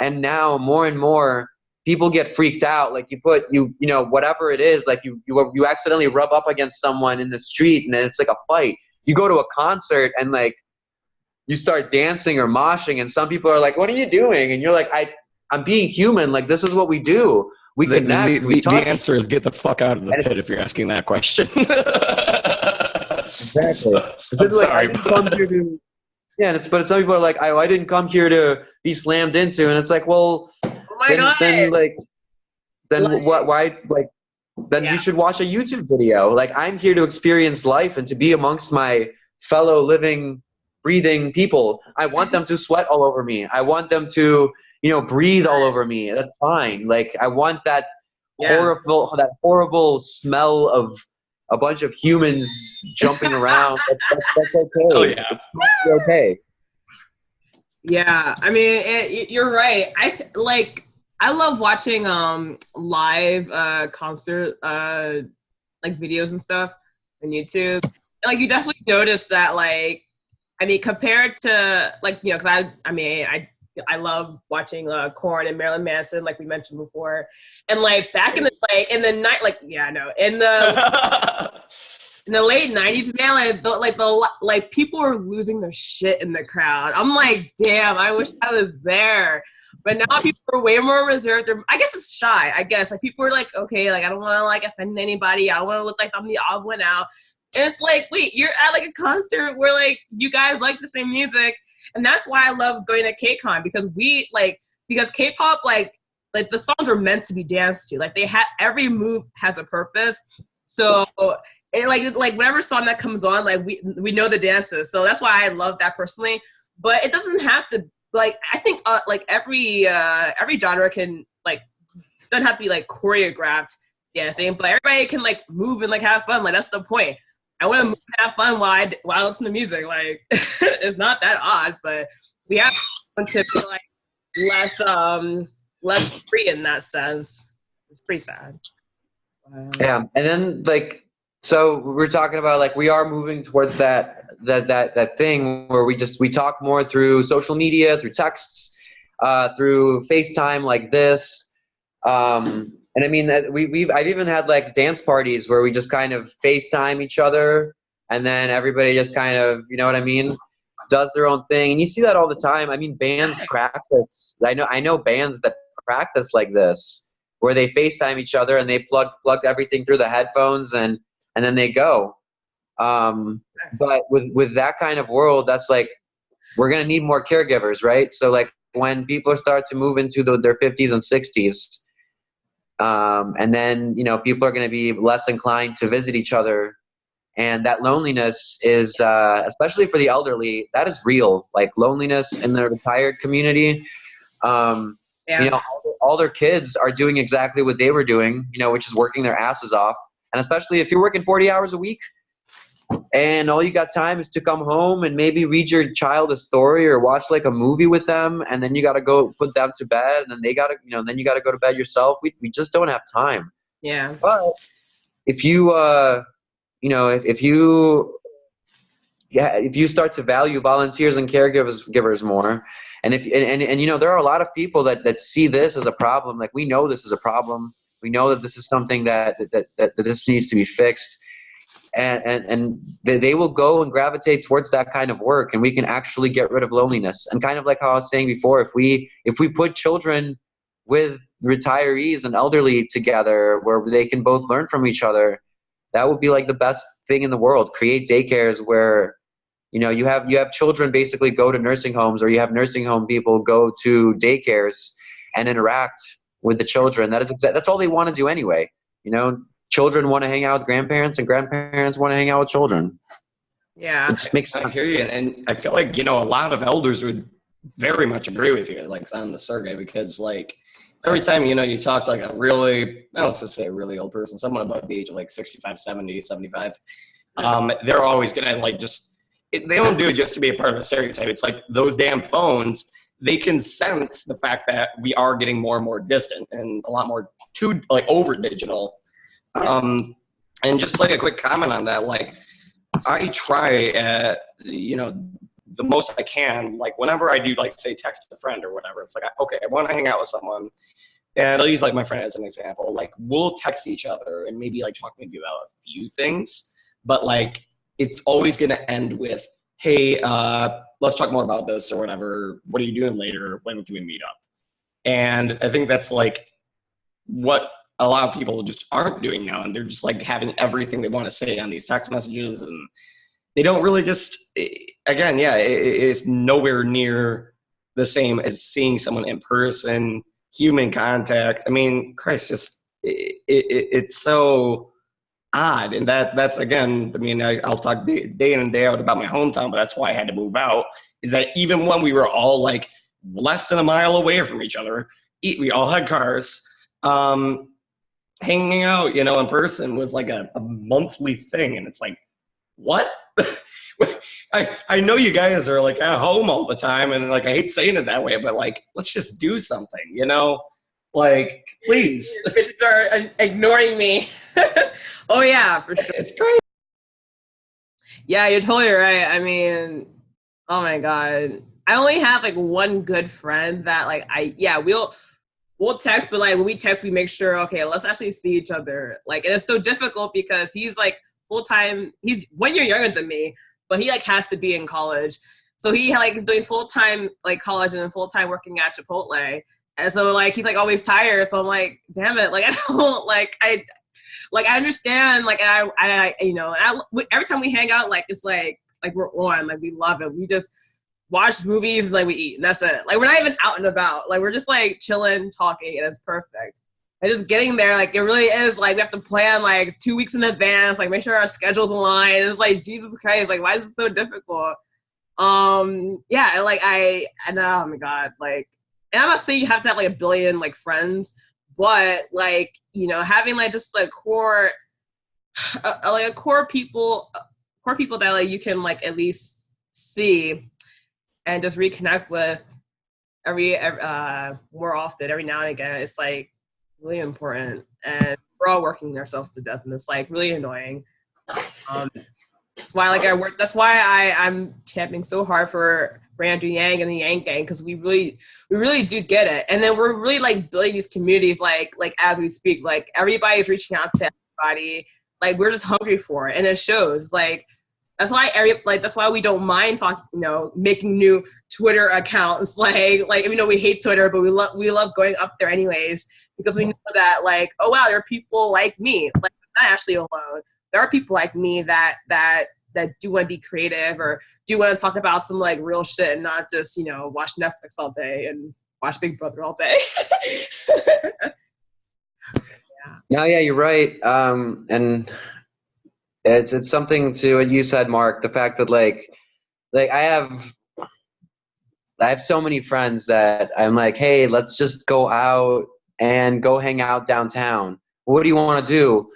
And now more and more people get freaked out. Like whatever it is, like you accidentally rub up against someone in the street and then it's like a fight. You go to a concert and like you start dancing or moshing and some people are like, what are you doing? And you're like, I'm being human. Like, this is what we do. We connect. The answer is get the fuck out of the pit if you're asking that question. Exactly. I'm sorry. But some people are like, I didn't come here to be slammed into, and it's like, well, then you should watch a YouTube video. Like, I'm here to experience life and to be amongst my fellow living, breathing people. I want them to sweat all over me. I want them to, breathe all over me. That's fine. Like, I want that horrible smell of a bunch of humans jumping around. That's okay. Oh, yeah. It's totally okay. Yeah, I mean, you're right. I love watching live concert like videos and stuff on YouTube. And, like, you definitely notice that, like, I mean, compared to because I love watching Korn and Marilyn Manson, like we mentioned before, and like back in the night, in the late 90s, man, people were losing their shit in the crowd. I'm like, damn, I wish I was there. But now people are way more reserved. I guess it's shy. I guess like people are like, okay, like I don't want to like offend anybody. I don't want to look like I'm the odd one out. And it's like, wait, you're at like a concert where like you guys like the same music. And that's why I love going to K-Con, because because K-pop, like the songs are meant to be danced to. Like every move has a purpose. So it, like whatever song that comes on, like we know the dances. So that's why I love that personally. But it doesn't have to, like, I think like every genre can like, doesn't have to be like choreographed dancing, but everybody can like move and like have fun. Like, that's the point. I want to move and have fun while I listen to music. Like, it's not that odd, but we have to be like less free in that sense. It's pretty sad. Yeah, and then like, so we're talking about like we are moving towards that thing where we talk more through social media, through texts, through FaceTime like this. And I mean, I've even had like dance parties where we just kind of FaceTime each other, and then everybody just kind of, you know what I mean, does their own thing. And you see that all the time. I mean, bands practice. I know bands that practice like this. where they FaceTime each other and they plugged everything through the headphones and then they go. But with that kind of world, that's like, we're going to need more caregivers, right? So like when people start to move into their 50s and 60s, and then, you know, people are going to be less inclined to visit each other. And that loneliness is, especially for the elderly, that is real. Like loneliness in the retired community. You know, all their kids are doing exactly what they were doing, you know, which is working their asses off. And especially if you're working 40 hours a week and all you got time is to come home and maybe read your child a story or watch like a movie with them. And then you got to go put them to bed and then they got to, you know, then you got to go to bed yourself. We just don't have time. Yeah. But if you, you know, if you start to value volunteers and caregivers more, and you know, there are a lot of people that see this as a problem. Like we know this is a problem. We know that this is something that this needs to be fixed, and they will go and gravitate towards that kind of work, and we can actually get rid of loneliness. And kind of like how I was saying before, if we put children with retirees and elderly together, where they can both learn from each other, that would be like the best thing in the world. Create daycares where, you know, you have children basically go to nursing homes, or you have nursing home people go to daycares and interact with the children. That's all they want to do anyway. You know, children want to hang out with grandparents and grandparents want to hang out with children. Yeah. It just makes sense. I hear you. And I feel like, you know, a lot of elders would very much agree with you, like on the Sergey, because like every time, you know, you talk to like a really, let's just say a really old person, someone above the age of like 65, 70, 75, they're always going to like they don't do it just to be a part of a stereotype. It's like those damn phones, they can sense the fact that we are getting more and more distant and a lot more over digital. And just like a quick comment on that, like I try at, you know, the most I can, like whenever I do like say text a friend or whatever, it's like, okay, I want to hang out with someone. And I'll use like my friend as an example. Like we'll text each other and maybe like talk maybe about a few things, but like it's always going to end with, hey, let's talk more about this or whatever. What are you doing later? When can we meet up? And I think that's like what a lot of people just aren't doing now. And they're just like having everything they want to say on these text messages. And they don't really again, yeah, it's nowhere near the same as seeing someone in person, human contact. I mean, Christ, it's so odd. And that's again, I mean, I'll talk day in and day out about my hometown, but that's why I had to move out, is that even when we were all like less than a mile away from each other, we all had cars, hanging out, you know, in person was like a monthly thing. And it's like, what? I know you guys are like at home all the time, and like I hate saying it that way, but like let's just do something, you know? Like, please. Bitches are ignoring me. Oh yeah, for sure. It's great. Yeah, you're totally right. I mean, oh my God. I only have like one good friend that like we'll text, but like when we text, we make sure, okay, let's actually see each other. Like, and it's so difficult because he's like full-time, he's 1 year younger than me, but he like has to be in college. So he like is doing full-time like college and then full-time working at Chipotle. And so like he's like always tired. So I'm like, damn it, like I don't I understand, like, and I you know, every time we hang out, like it's like we're on, like we love it. We just watch movies and like we eat, and that's it. Like we're not even out and about. Like we're just like chilling, talking, and it's perfect. And just getting there, like it really is like we have to plan like 2 weeks in advance, like make sure our schedules align. It's like Jesus Christ, like why is it so difficult? Yeah, and like oh my God, like, and I'm not saying you have to have like a billion like friends, but like, you know, having like just like core people that like you can like at least see and just reconnect with every more often, every now and again. It's like really important, and we're all working ourselves to death, and it's like really annoying. That's why like that's why I'm championing so hard for Andrew Yang and the Yang Gang, because we really do get it. And then we're really like building these communities like as we speak. Like everybody's reaching out to everybody. Like we're just hungry for it, and it shows. Like that's why we don't mind making new Twitter accounts. Like even though we hate Twitter, but we love going up there anyways, because we know that, like, oh wow, there are people like me, like I'm not actually alone. There are people like me that do want to be creative or do want to talk about some like real shit and not just, you know, watch Netflix all day and watch Big Brother all day. No, yeah, you're right. And it's something to what you said, Mark. The fact that like I have so many friends that I'm like, hey, let's just go out and go hang out downtown. What do you want to do?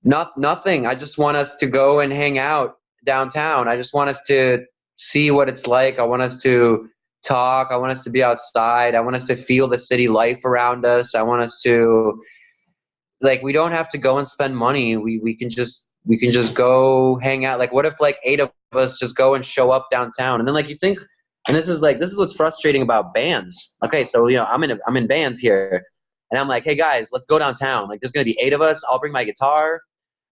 Nothing. I just want us to go and hang out downtown. I just want us to see what it's like. I want us to talk. I want us to be outside. I want us to feel the city life around us. I want us to, like, we don't have to go and spend money. We can just go hang out. Like, what if like 8 of us just go and show up downtown? And then like you think, and this is what's frustrating about bands. Okay, so you know I'm in bands here, and I'm like, hey guys, let's go downtown. Like, there's gonna be 8 of us. I'll bring my guitar,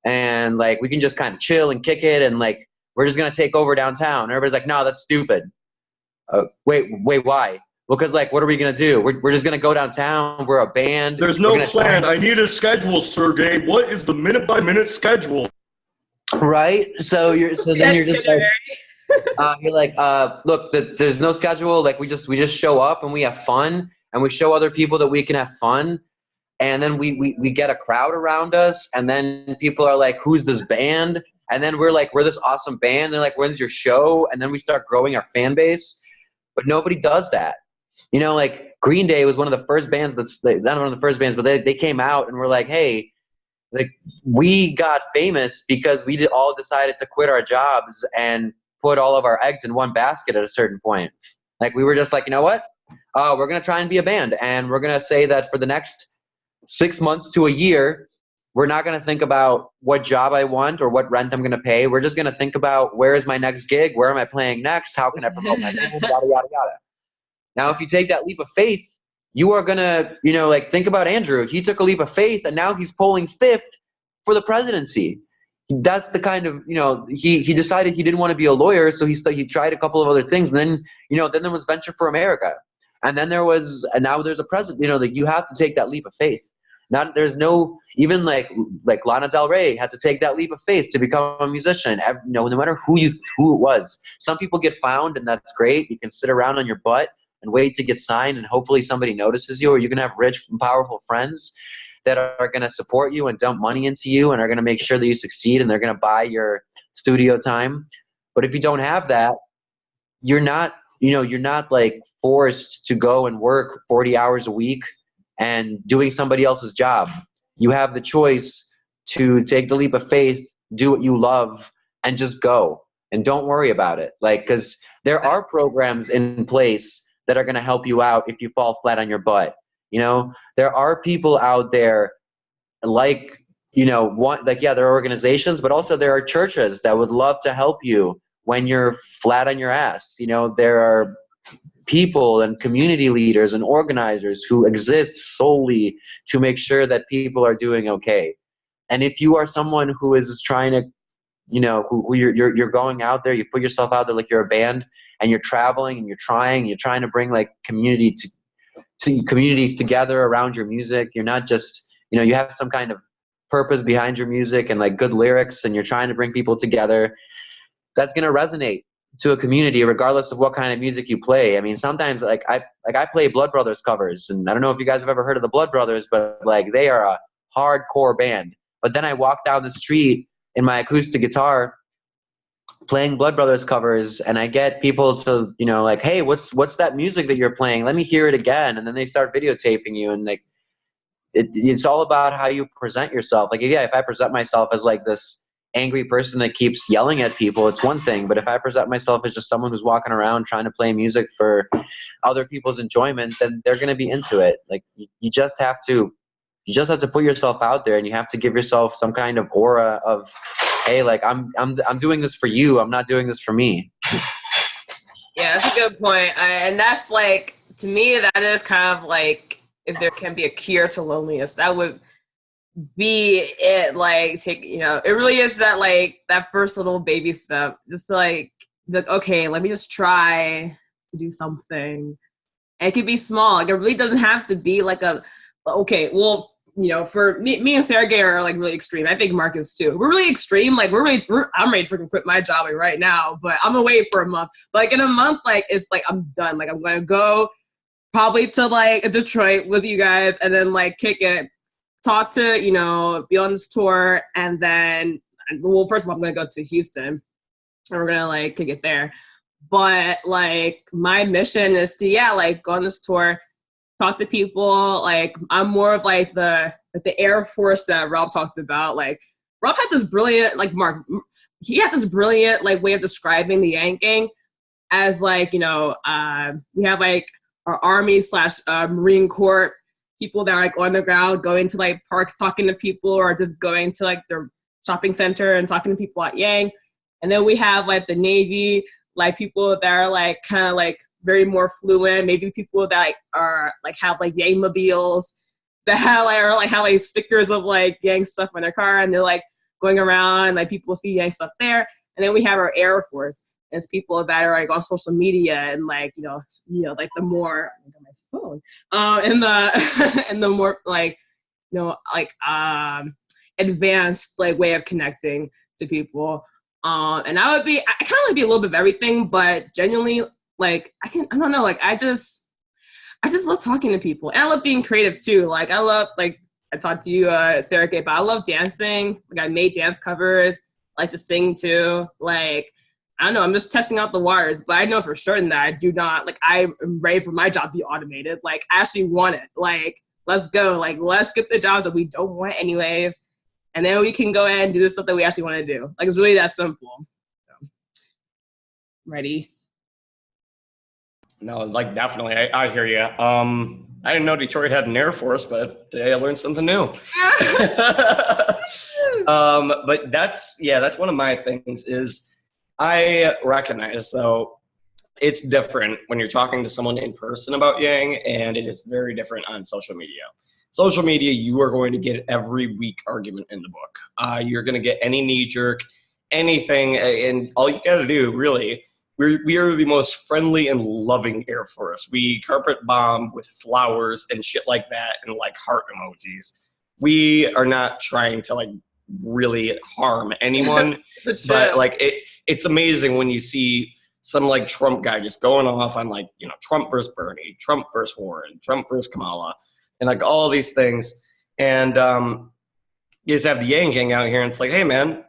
and like we can just kind of chill and kick it, and like we're just gonna take over downtown. And everybody's like, no, that's stupid. Wait, why? Well, because like, what are we gonna do? We're just gonna go downtown. We're a band. There's no plan. I need a schedule, Sergey. What is the minute by minute schedule? Right. So then you're just like, you're like, look, there's no schedule. Like we just show up and we have fun, and we show other people that we can have fun, and then we get a crowd around us, and then people are like, who's this band? And then we're like, we're this awesome band. They're like, when's your show? And then we start growing our fan base, but nobody does that. You know, like Green Day was one of the first bands not one of the first bands, but they came out and were like, hey, like we got famous because we all decided to quit our jobs and put all of our eggs in one basket at a certain point. Like we were just like, you know what? We're going to try and be a band, and we're going to say that for the next 6 months to a year, we're not going to think about what job I want or what rent I'm going to pay. We're just going to think about where is my next gig? Where am I playing next? How can I promote my band? Yada, yada, yada. Now, if you take that leap of faith, you are going to, you know, like think about Andrew. He took a leap of faith, and now he's polling 5th for the presidency. That's the kind of, you know, he decided he didn't want to be a lawyer, so he tried a couple of other things. And then, you know, then there was Venture for America. And then now there's a president. You know, like you have to take that leap of faith. There's no, even like Lana Del Rey had to take that leap of faith to become a musician. You know, no matter who it was. Some people get found, and that's great. You can sit around on your butt and wait to get signed, and hopefully somebody notices you, or you can have rich and powerful friends that are going to support you and dump money into you and are going to make sure that you succeed, and they're going to buy your studio time. But if you don't have that, you're not like forced to go and work 40 hours a week and doing somebody else's job. You have the choice to take the leap of faith, do what you love, and just go, and don't worry about it. Like, because there are programs in place that are going to help you out if you fall flat on your butt. You know, there are people out there like, you know, there are organizations, but also there are churches that would love to help you when you're flat on your ass. You know, there are people and community leaders and organizers who exist solely to make sure that people are doing okay. And if you are someone who is trying to, you know, who you're going out there, you put yourself out there like you're a band, and you're traveling and you're trying to bring like communities together around your music. You're not just, you know, you have some kind of purpose behind your music and like good lyrics, and you're trying to bring people together. That's going to resonate to a community regardless of what kind of music you play. I mean, sometimes like I play Blood Brothers covers, and I don't know if you guys have ever heard of the Blood Brothers, but like they are a hardcore band. But then I walk down the street in my acoustic guitar playing Blood Brothers covers, and I get people to, you know, like, hey, what's that music that you're playing? Let me hear it again. And then they start videotaping you, and like it's all about how you present yourself. Like, yeah, if I present myself as like this angry person that keeps yelling at people, it's one thing. But if I present myself as just someone who's walking around trying to play music for other people's enjoyment, then they're going to be into it. Like you just have to put yourself out there, and you have to give yourself some kind of aura of, hey, like I'm doing this for you. I'm not doing this for me. Yeah, that's a good point. And that's like, to me, that is kind of like, if there can be a cure to loneliness, that would be it. Like, you know, it really is that, like, that first little baby step, just to like, okay, let me just try to do something. And it could be small. Like, it really doesn't have to be like a okay, well, for me and Sergey are like really extreme. I think Marc is too. We're really extreme. Like I'm ready to freaking quit my job like right now, but I'm gonna wait for a month. But like in a month, like it's like I'm done. Like I'm gonna go probably to like Detroit with you guys, and then like kick it, talk to be on this tour, and then well, first of all, I'm gonna go to Houston, and we're gonna like kick it there. But like my mission is to like go on this tour, talk to people. Like I'm more of like the Air Force that Robb talked about. Like Robb had this brilliant, like Marc, he had this brilliant like way of describing the yanking as like we have like our Army / Marine Corps people that are like on the ground going to like parks talking to people, or just going to like their shopping center and talking to people at Yang. And then we have like the Navy, like people that are like kind of like very more fluent, maybe people that like are like have like Yang mobiles that have like stickers of like Yang stuff on their car, and they're like going around, like people see Yang stuff there. And then we have our Air Force as people that are like on social media and like like the more my phone and the and the more like advanced like way of connecting to people. And I kind of like be a little bit of everything, but genuinely like I don't know, like I just love talking to people, and I love being creative too. Like I love, like I talked to you, Sergey, but I love dancing. Like I made dance covers. I like to sing too. Like I don't know, I'm just testing out the waters, but I know for certain that I do not, like I'm ready for my job to be automated. Like I actually want it. Like let's go. Like let's get the jobs that we don't want anyways, and then we can go ahead and do the stuff that we actually want to do. Like it's really that simple. So, ready? No, like definitely. I hear you. I didn't know Detroit had an Air Force, but today I learned something new. But that's one of my things is I recognize, though, it's different when you're talking to someone in person about Yang, and it is very different on social media. Social media, you are going to get every weak argument in the book. You're going to get any knee-jerk, anything, and all you got to do, really, we are the most friendly and loving Air Force. We carpet bomb with flowers and shit like that and like heart emojis. We are not trying to like really harm anyone, but like it's amazing when you see some like Trump guy just going off on like, Trump versus Bernie, Trump versus Warren, Trump versus Kamala, and like all these things. And you just have the Yang gang out here, and it's like, hey man,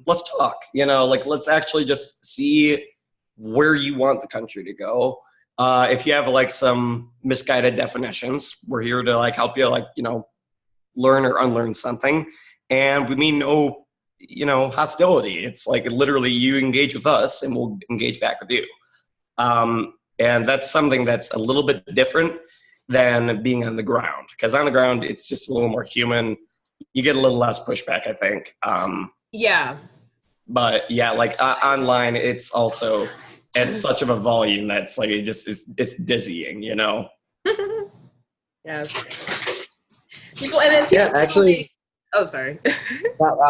let's talk, like let's actually just see where you want the country to go. If you have like some misguided definitions, we're here to like help you like, learn or unlearn something. And we mean no, hostility. It's like literally you engage with us and we'll engage back with you. And that's something that's a little bit different than being on the ground. Because on the ground, it's just a little more human. You get a little less pushback, I think. Yeah. But yeah, like online, it's also at such of a volume that's like it's dizzying, Yes. People, and then people actually. Oh, sorry.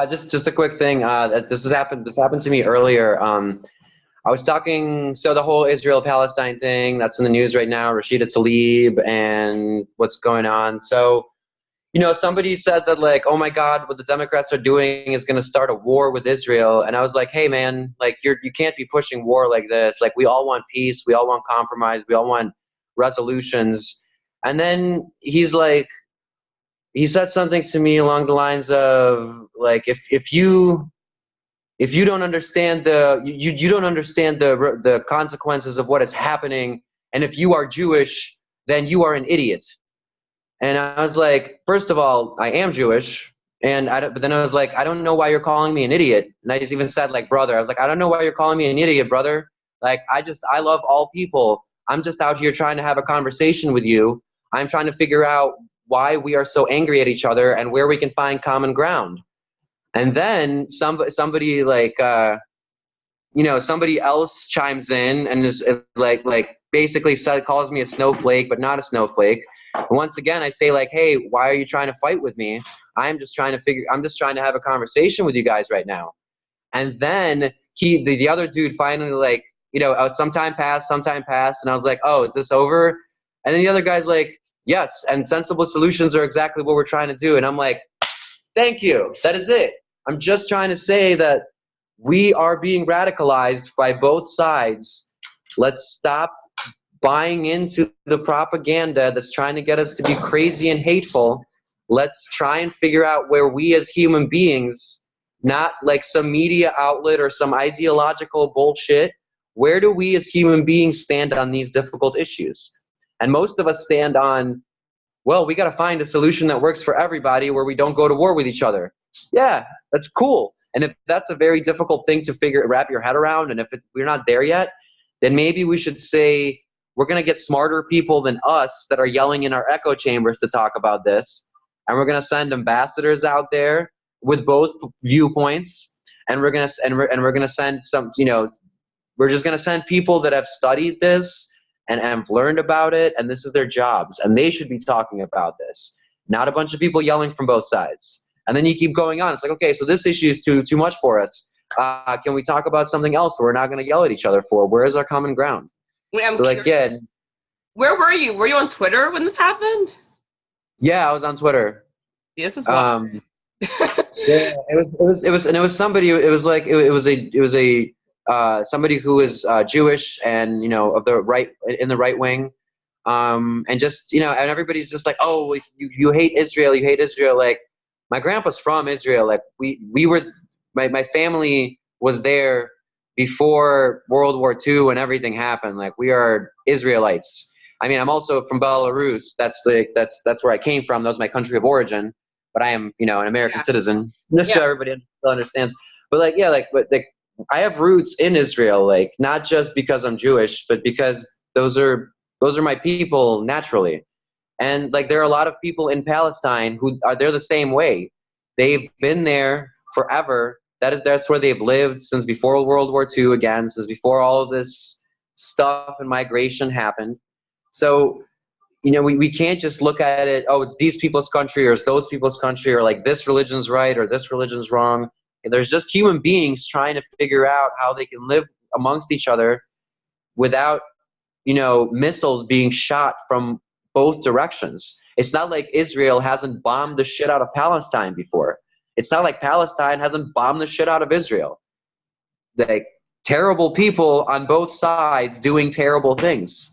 Just a quick thing. This happened to me earlier. I was talking. So the whole Israel-Palestine thing that's in the news right now, Rashida Tlaib and what's going on. So. Somebody said that like, oh my God, what the Democrats are doing is going to start a war with Israel. And I was like, hey man, like you can't be pushing war like this. Like we all want peace. We all want compromise. We all want resolutions. And then he said something to me along the lines of like, if you don't understand you don't understand the consequences of what is happening. And if you are Jewish, then you are an idiot. And I was like, first of all, I am Jewish. But then I was like, I don't know why you're calling me an idiot. And I just even said like, brother, I was like, I don't know why you're calling me an idiot, brother. Like, I love all people. I'm just out here trying to have a conversation with you. I'm trying to figure out why we are so angry at each other and where we can find common ground. And then somebody like, somebody else chimes in and is like basically calls me a snowflake, but not a snowflake. And once again, I say like, hey, why are you trying to fight with me? I'm just trying to have a conversation with you guys right now. And then the other dude finally some time passed, and I was like, oh, is this over? And then the other guy's like, Yes, and sensible solutions are exactly what we're trying to do. And I'm like, thank you. That is it. I'm just trying to say that we are being radicalized by both sides. Let's stop buying into the propaganda that's trying to get us to be crazy and hateful. Let's try and figure out where we as human beings, not like some media outlet or some ideological bullshit, where do we as human beings stand on these difficult issues? And most of us stand on, well, we got to find a solution that works for everybody where we don't go to war with each other. Yeah, that's cool. And if that's a very difficult thing to wrap your head around, and if we're not there yet, then maybe we should say, we're going to get smarter people than us that are yelling in our echo chambers to talk about this. And we're going to send ambassadors out there with both viewpoints. And we're going to send some, we're just going to send people that have studied this and have learned about it, and this is their jobs, and they should be talking about this, not a bunch of people yelling from both sides. And then you keep going on. It's like, okay, so this issue is too much for us. Can we talk about something else where we're not going to yell at each other for? Where is our common ground? Wait, I'm so curious. Again, where were you? Were you on Twitter when this happened? Yeah, I was on Twitter. This is wild. Yeah, it was somebody. It was somebody who was Jewish and of the right, in the right wing, and just and everybody's just like, oh, you hate Israel, you hate Israel. Like, my grandpa's from Israel. Like, we were, my family was there before World War II and everything happened. Like, we are Israelites. I mean, I'm also from Belarus. That's where I came from. That was my country of origin. But I am, an American citizen. Just so everybody understands. But I have roots in Israel. Like, not just because I'm Jewish, but because those are my people naturally. And like, there are a lot of people in Palestine who they're the same way. They've been there forever. That's where they've lived since before World War II. Again, since before all of this stuff and migration happened. So, we can't just look at it, oh, it's these people's country or it's those people's country, or like this religion's right or this religion's wrong. And there's just human beings trying to figure out how they can live amongst each other without, missiles being shot from both directions. It's not like Israel hasn't bombed the shit out of Palestine before. It's not like Palestine hasn't bombed the shit out of Israel. Like, terrible people on both sides doing terrible things.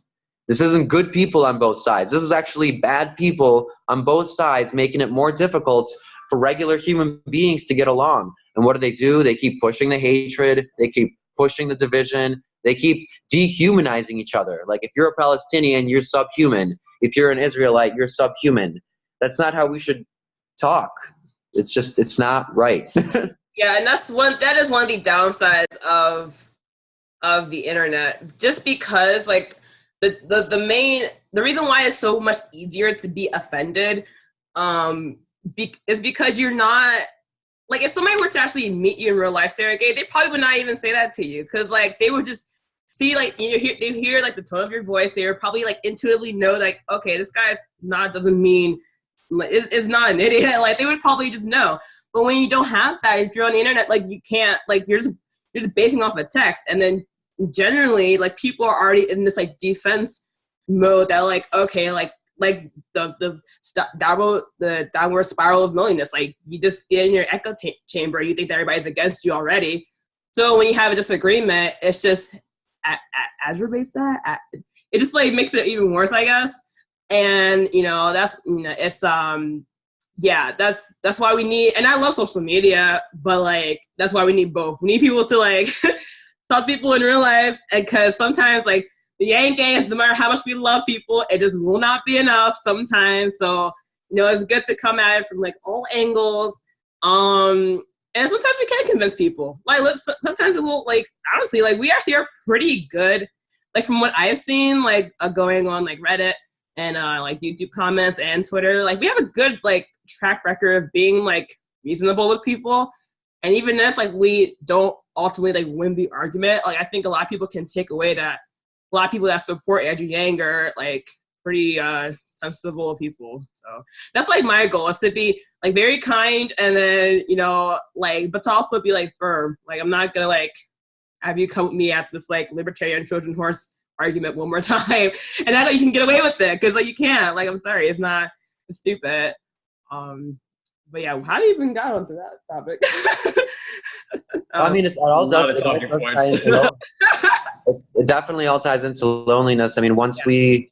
This isn't good people on both sides. This is actually bad people on both sides, making it more difficult for regular human beings to get along. And what do? They keep pushing the hatred. They keep pushing the division. They keep dehumanizing each other. Like, if you're a Palestinian, you're subhuman. If you're an Israelite, you're subhuman. That's not how we should talk. It's not right. Yeah, and that is one of the downsides of the internet. Just because, like, the reason why it's so much easier to be offended is because you're not, like, if somebody were to actually meet you in real life, Sergey, they probably would not even say that to you, because like they would just see, like, they hear like the tone of your voice. They would probably like intuitively know, like, okay, this guy's doesn't mean is not an idiot. Like, they would probably just know. But when you don't have that, if you're on the internet, like, you can't, like, you're just basing off a text, and then generally, like, people are already in this like defense mode that, like, okay, like the downward spiral of loneliness. Like, you just get in your echo chamber, you think that everybody's against you already. So when you have a disagreement, it's just aggravates that. It just like makes it even worse, I guess. And that's it's that's why we need. And I love social media, but like, that's why we need both. We need people to like talk to people in real life, and because sometimes, like, the Yang gang, no matter how much we love people, it just will not be enough sometimes. So, it's good to come at it from like all angles. And sometimes we can convince people. Like, sometimes it will, like, honestly, like, we actually are pretty good. Like, from what I've seen, like, going on like Reddit and like YouTube comments and Twitter, like, we have a good like track record of being like reasonable with people. And even if like we don't ultimately like win the argument, like, I think a lot of people can take away that a lot of people that support Andrew Yang are like pretty sensible people. So that's like my goal, is to be like very kind, and then like, but to also be like firm. Like, I'm not gonna like have you come with me at this like libertarian Trojan horse argument one more time, and that's how you can get away with it, because like you can't. Like, I'm sorry, it's stupid. But yeah, how do you even got onto that topic? I mean, it all does. It definitely all ties into loneliness. I mean, once we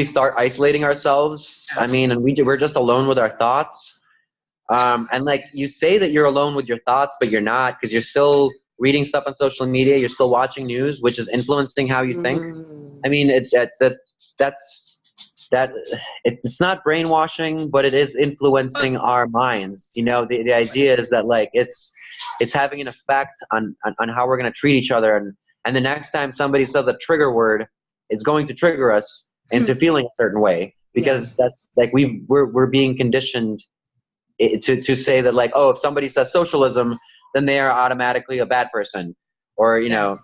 start isolating ourselves, I mean, and we're just alone with our thoughts. And like you say that you're alone with your thoughts, but you're not, because you're still reading stuff on social media. You're still watching news, which is influencing how you think. I mean, it's not brainwashing, but it is influencing our minds. You know, the idea is that like it's having an effect on how we're going to treat each other. And the next time somebody says a trigger word, it's going to trigger us into feeling a certain way, because that's like we're being conditioned to say that like, oh, if somebody says socialism, then they are automatically a bad person, or you know.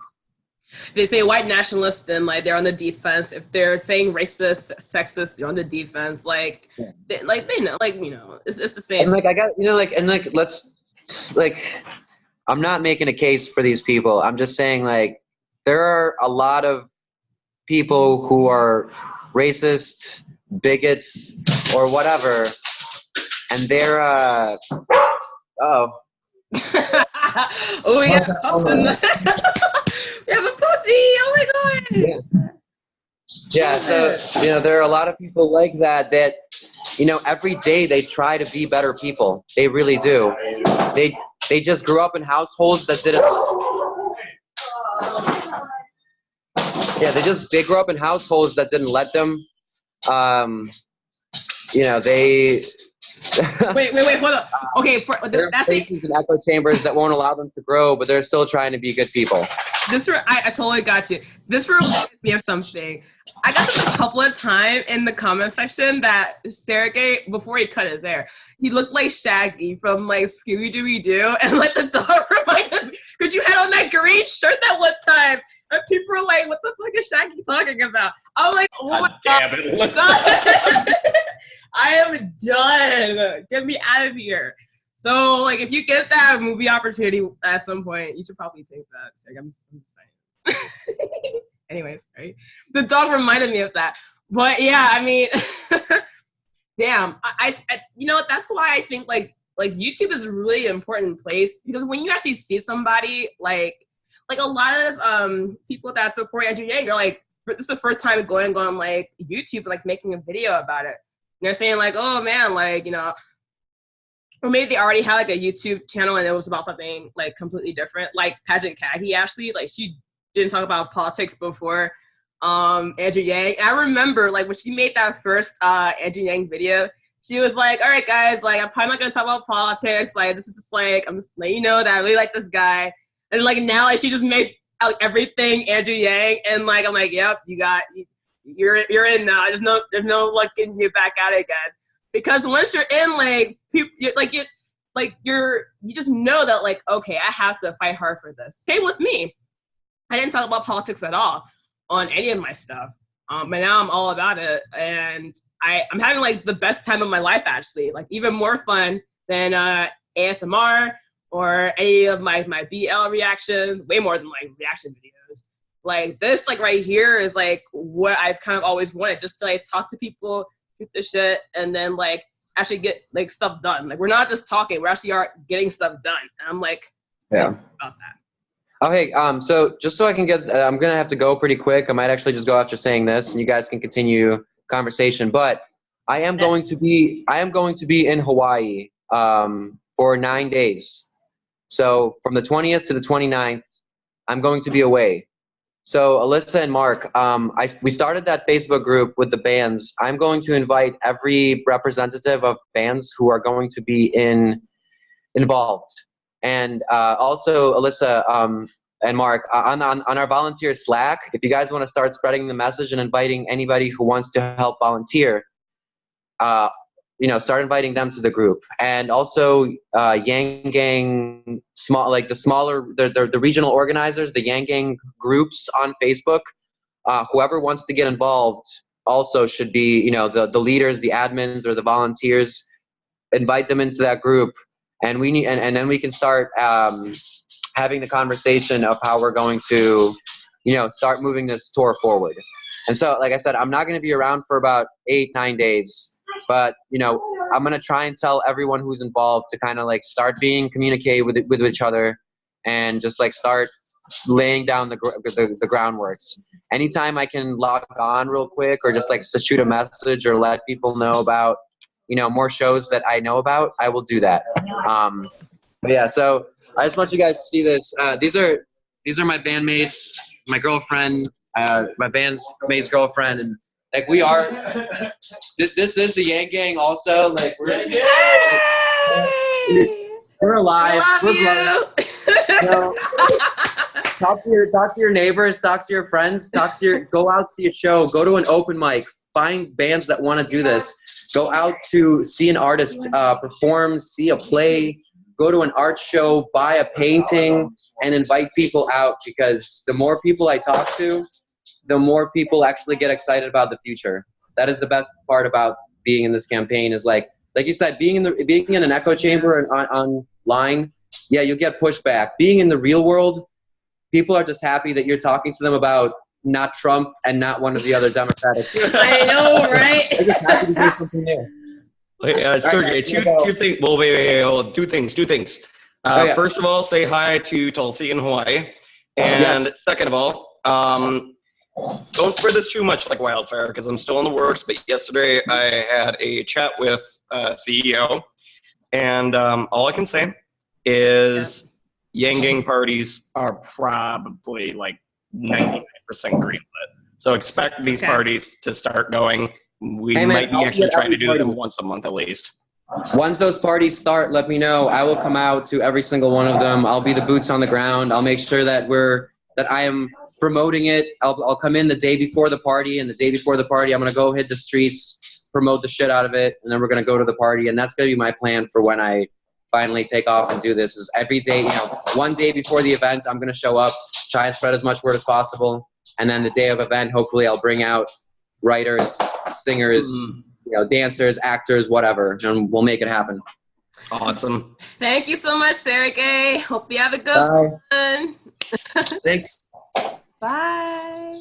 They say white nationalists, then like they're on the defense. If they're saying racist, sexist, they're on the defense. Like, they know, like, you know, it's the same. And like I got, you know, like, and like I'm not making a case for these people. I'm just saying like there are a lot of people who are racist, bigots, or whatever, and they're oh, we got pups in the we have a puppy. Oh my god. Yeah, so you know there are a lot of people like that you know every day they try to be better people. They really do. They just grew up in households that didn't. Yeah, they grew up in households that didn't let them. You know, they. wait, hold up. Okay, that's spaces and echo chambers that won't allow them to grow, but they're still trying to be good people. I totally got you. This reminds me of something. I got this a couple of times in the comment section that Sergey, before he cut his hair, he looked like Shaggy from like Scooby-Doo, and like the dog reminded me, because you had on that green shirt that one time, and people were like, what the fuck is Shaggy talking about? I'm like, oh my god. I am done. Get me out of here. So, like, if you get that movie opportunity at some point, you should probably take that. So, I'm saying. Anyways, right? The dog reminded me of that. But yeah, I mean, damn. I you know, that's why I think like YouTube is a really important place, because when you actually see somebody like a lot of people that support Andrew Yang are like, this is the first time going on like YouTube and like making a video about it. And they're saying like, oh man, like, you know, or maybe they already had like a YouTube channel and it was about something like completely different. Like Pageant Khaki, actually, like she didn't talk about politics before Andrew Yang. And I remember like when she made that first Andrew Yang video, she was like, all right guys, like I'm probably not gonna talk about politics. Like this is just like, I'm just letting you know that I really like this guy. And like now like she just makes like everything Andrew Yang, and like I'm like, yep, you're in now. There's no looking you back out again. Because once you're in, like, people, you just know that, like, okay, I have to fight hard for this. Same with me. I didn't talk about politics at all on any of my stuff. But now I'm all about it. And I'm having, like, the best time of my life, actually. Like, even more fun than ASMR or any of my BL reactions. Way more than, like, reaction videos. Like, this, like, right here is, like, what I've kind of always wanted. Just to, like, talk to people, shoot the shit, and then like actually get like stuff done. Like we're not just talking, we're actually getting stuff done. And I'm like, yeah, about that. Oh hey, so just so I can get, I'm gonna have to go pretty quick. I might actually just go after saying this, and you guys can continue conversation. But I am going to be in Hawaii for 9 days. So from the 20th to the 29th, I'm going to be away. So Alyssa and Marc, we started that Facebook group with the bands. I'm going to invite every representative of bands who are going to be involved. And also Alyssa and Marc, on our volunteer Slack, if you guys want to start spreading the message and inviting anybody who wants to help volunteer, you know, start inviting them to the group. And also Yang Gang, the regional organizers, the Yang Gang groups on Facebook, whoever wants to get involved also should be, you know, the leaders, the admins, or the volunteers, invite them into that group. And we need, and then we can start having the conversation of how we're going to, start moving this tour forward. And so, like I said, I'm not going to be around for about 8-9 days, but I'm going to try and tell everyone who's involved to kind of like start being communicated with each other, and just like start laying down the groundworks. Anytime I can log on real quick, or just like to shoot a message or let people know about more shows that I know about, I will do that. But yeah, so I just want you guys to see this. These are my bandmates, my girlfriend, my bandmate's girlfriend, and like we are. This is the Yang Gang also. Like we're alive. We're talk to your neighbors, talk to your friends, go out, see a show, go to an open mic, find bands that want to do this, go out to see an artist perform, see a play, go to an art show, buy a painting, and invite people out, because the more people I talk to, the more people actually get excited about the future. That is the best part about being in this campaign, is like you said, being in an echo chamber online, yeah, you'll get pushback. Being in the real world, people are just happy that you're talking to them about not Trump and not one of the other Democratic. I know, right? They're just happy to do something new. Sergey, two things. Well, wait, hold on. Two things. First of all, say hi to Tulsi in Hawaii. And Yes. Second of all, don't spread this too much like wildfire, because I'm still in the works. But yesterday I had a chat with CEO, and all I can say is Yang Gang parties are probably like 99% greenlit. So expect these parties to start going. We might be actually trying to do them once a month at least. Once those parties start, let me know. I will come out to every single one of them. I'll be the boots on the ground. I'll make sure that I am promoting it. I'll come in the day before the party, and the day before the party, I'm gonna go hit the streets, promote the shit out of it, and then we're gonna go to the party. And that's gonna be my plan for when I finally take off and do this. Is every day, one day before the event, I'm gonna show up, try and spread as much word as possible, and then the day of event, hopefully, I'll bring out writers, singers, dancers, actors, whatever, and we'll make it happen. Awesome. Thank you so much, Sergey. Hope you have a good one. Thanks. Bye.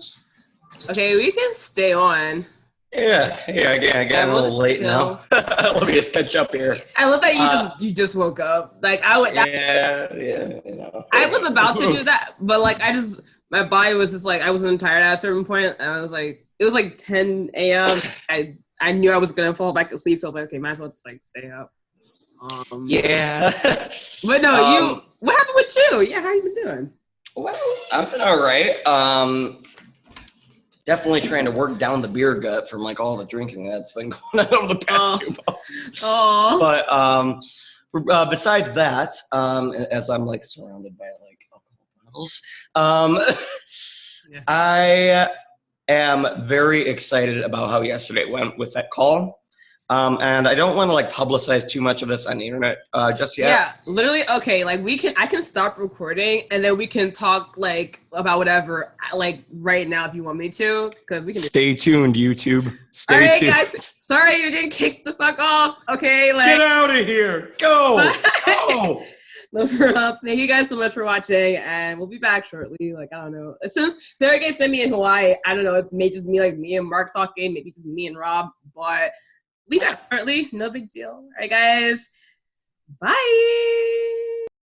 Okay, we can stay on. Yeah, I got a little late now. Let me just catch up here. I love that you just woke up. Like I would. I was about to do that, but like my body was just like I wasn't tired at a certain point, and I was like, it was like 10 a.m. I knew I was gonna fall back asleep, so I was like, okay, might as well just like stay up. Yeah. But no, what happened with you? Yeah, how you been doing? Well, I've been all right. Definitely trying to work down the beer gut from like all the drinking that's been going on over the past 2 months. But besides that, as I'm like surrounded by like alcohol bottles, I am very excited about how yesterday went with that call. And I don't want to like publicize too much of this on the internet just yet. Yeah, literally. Okay, like I can stop recording and then we can talk like about whatever, like right now if you want me to, because we can. Stay tuned, YouTube. Stay tuned, guys. Sorry, you're getting kicked the fuck off. Okay, like get out of here. Go. Go. No problem. Thank you guys so much for watching, and we'll be back shortly. Like I don't know, since Sergey's been me in Hawaii, I don't know. It may just be like me and Marc talking, maybe just me and Rob, but. We back shortly. No big deal. All right, guys. Bye.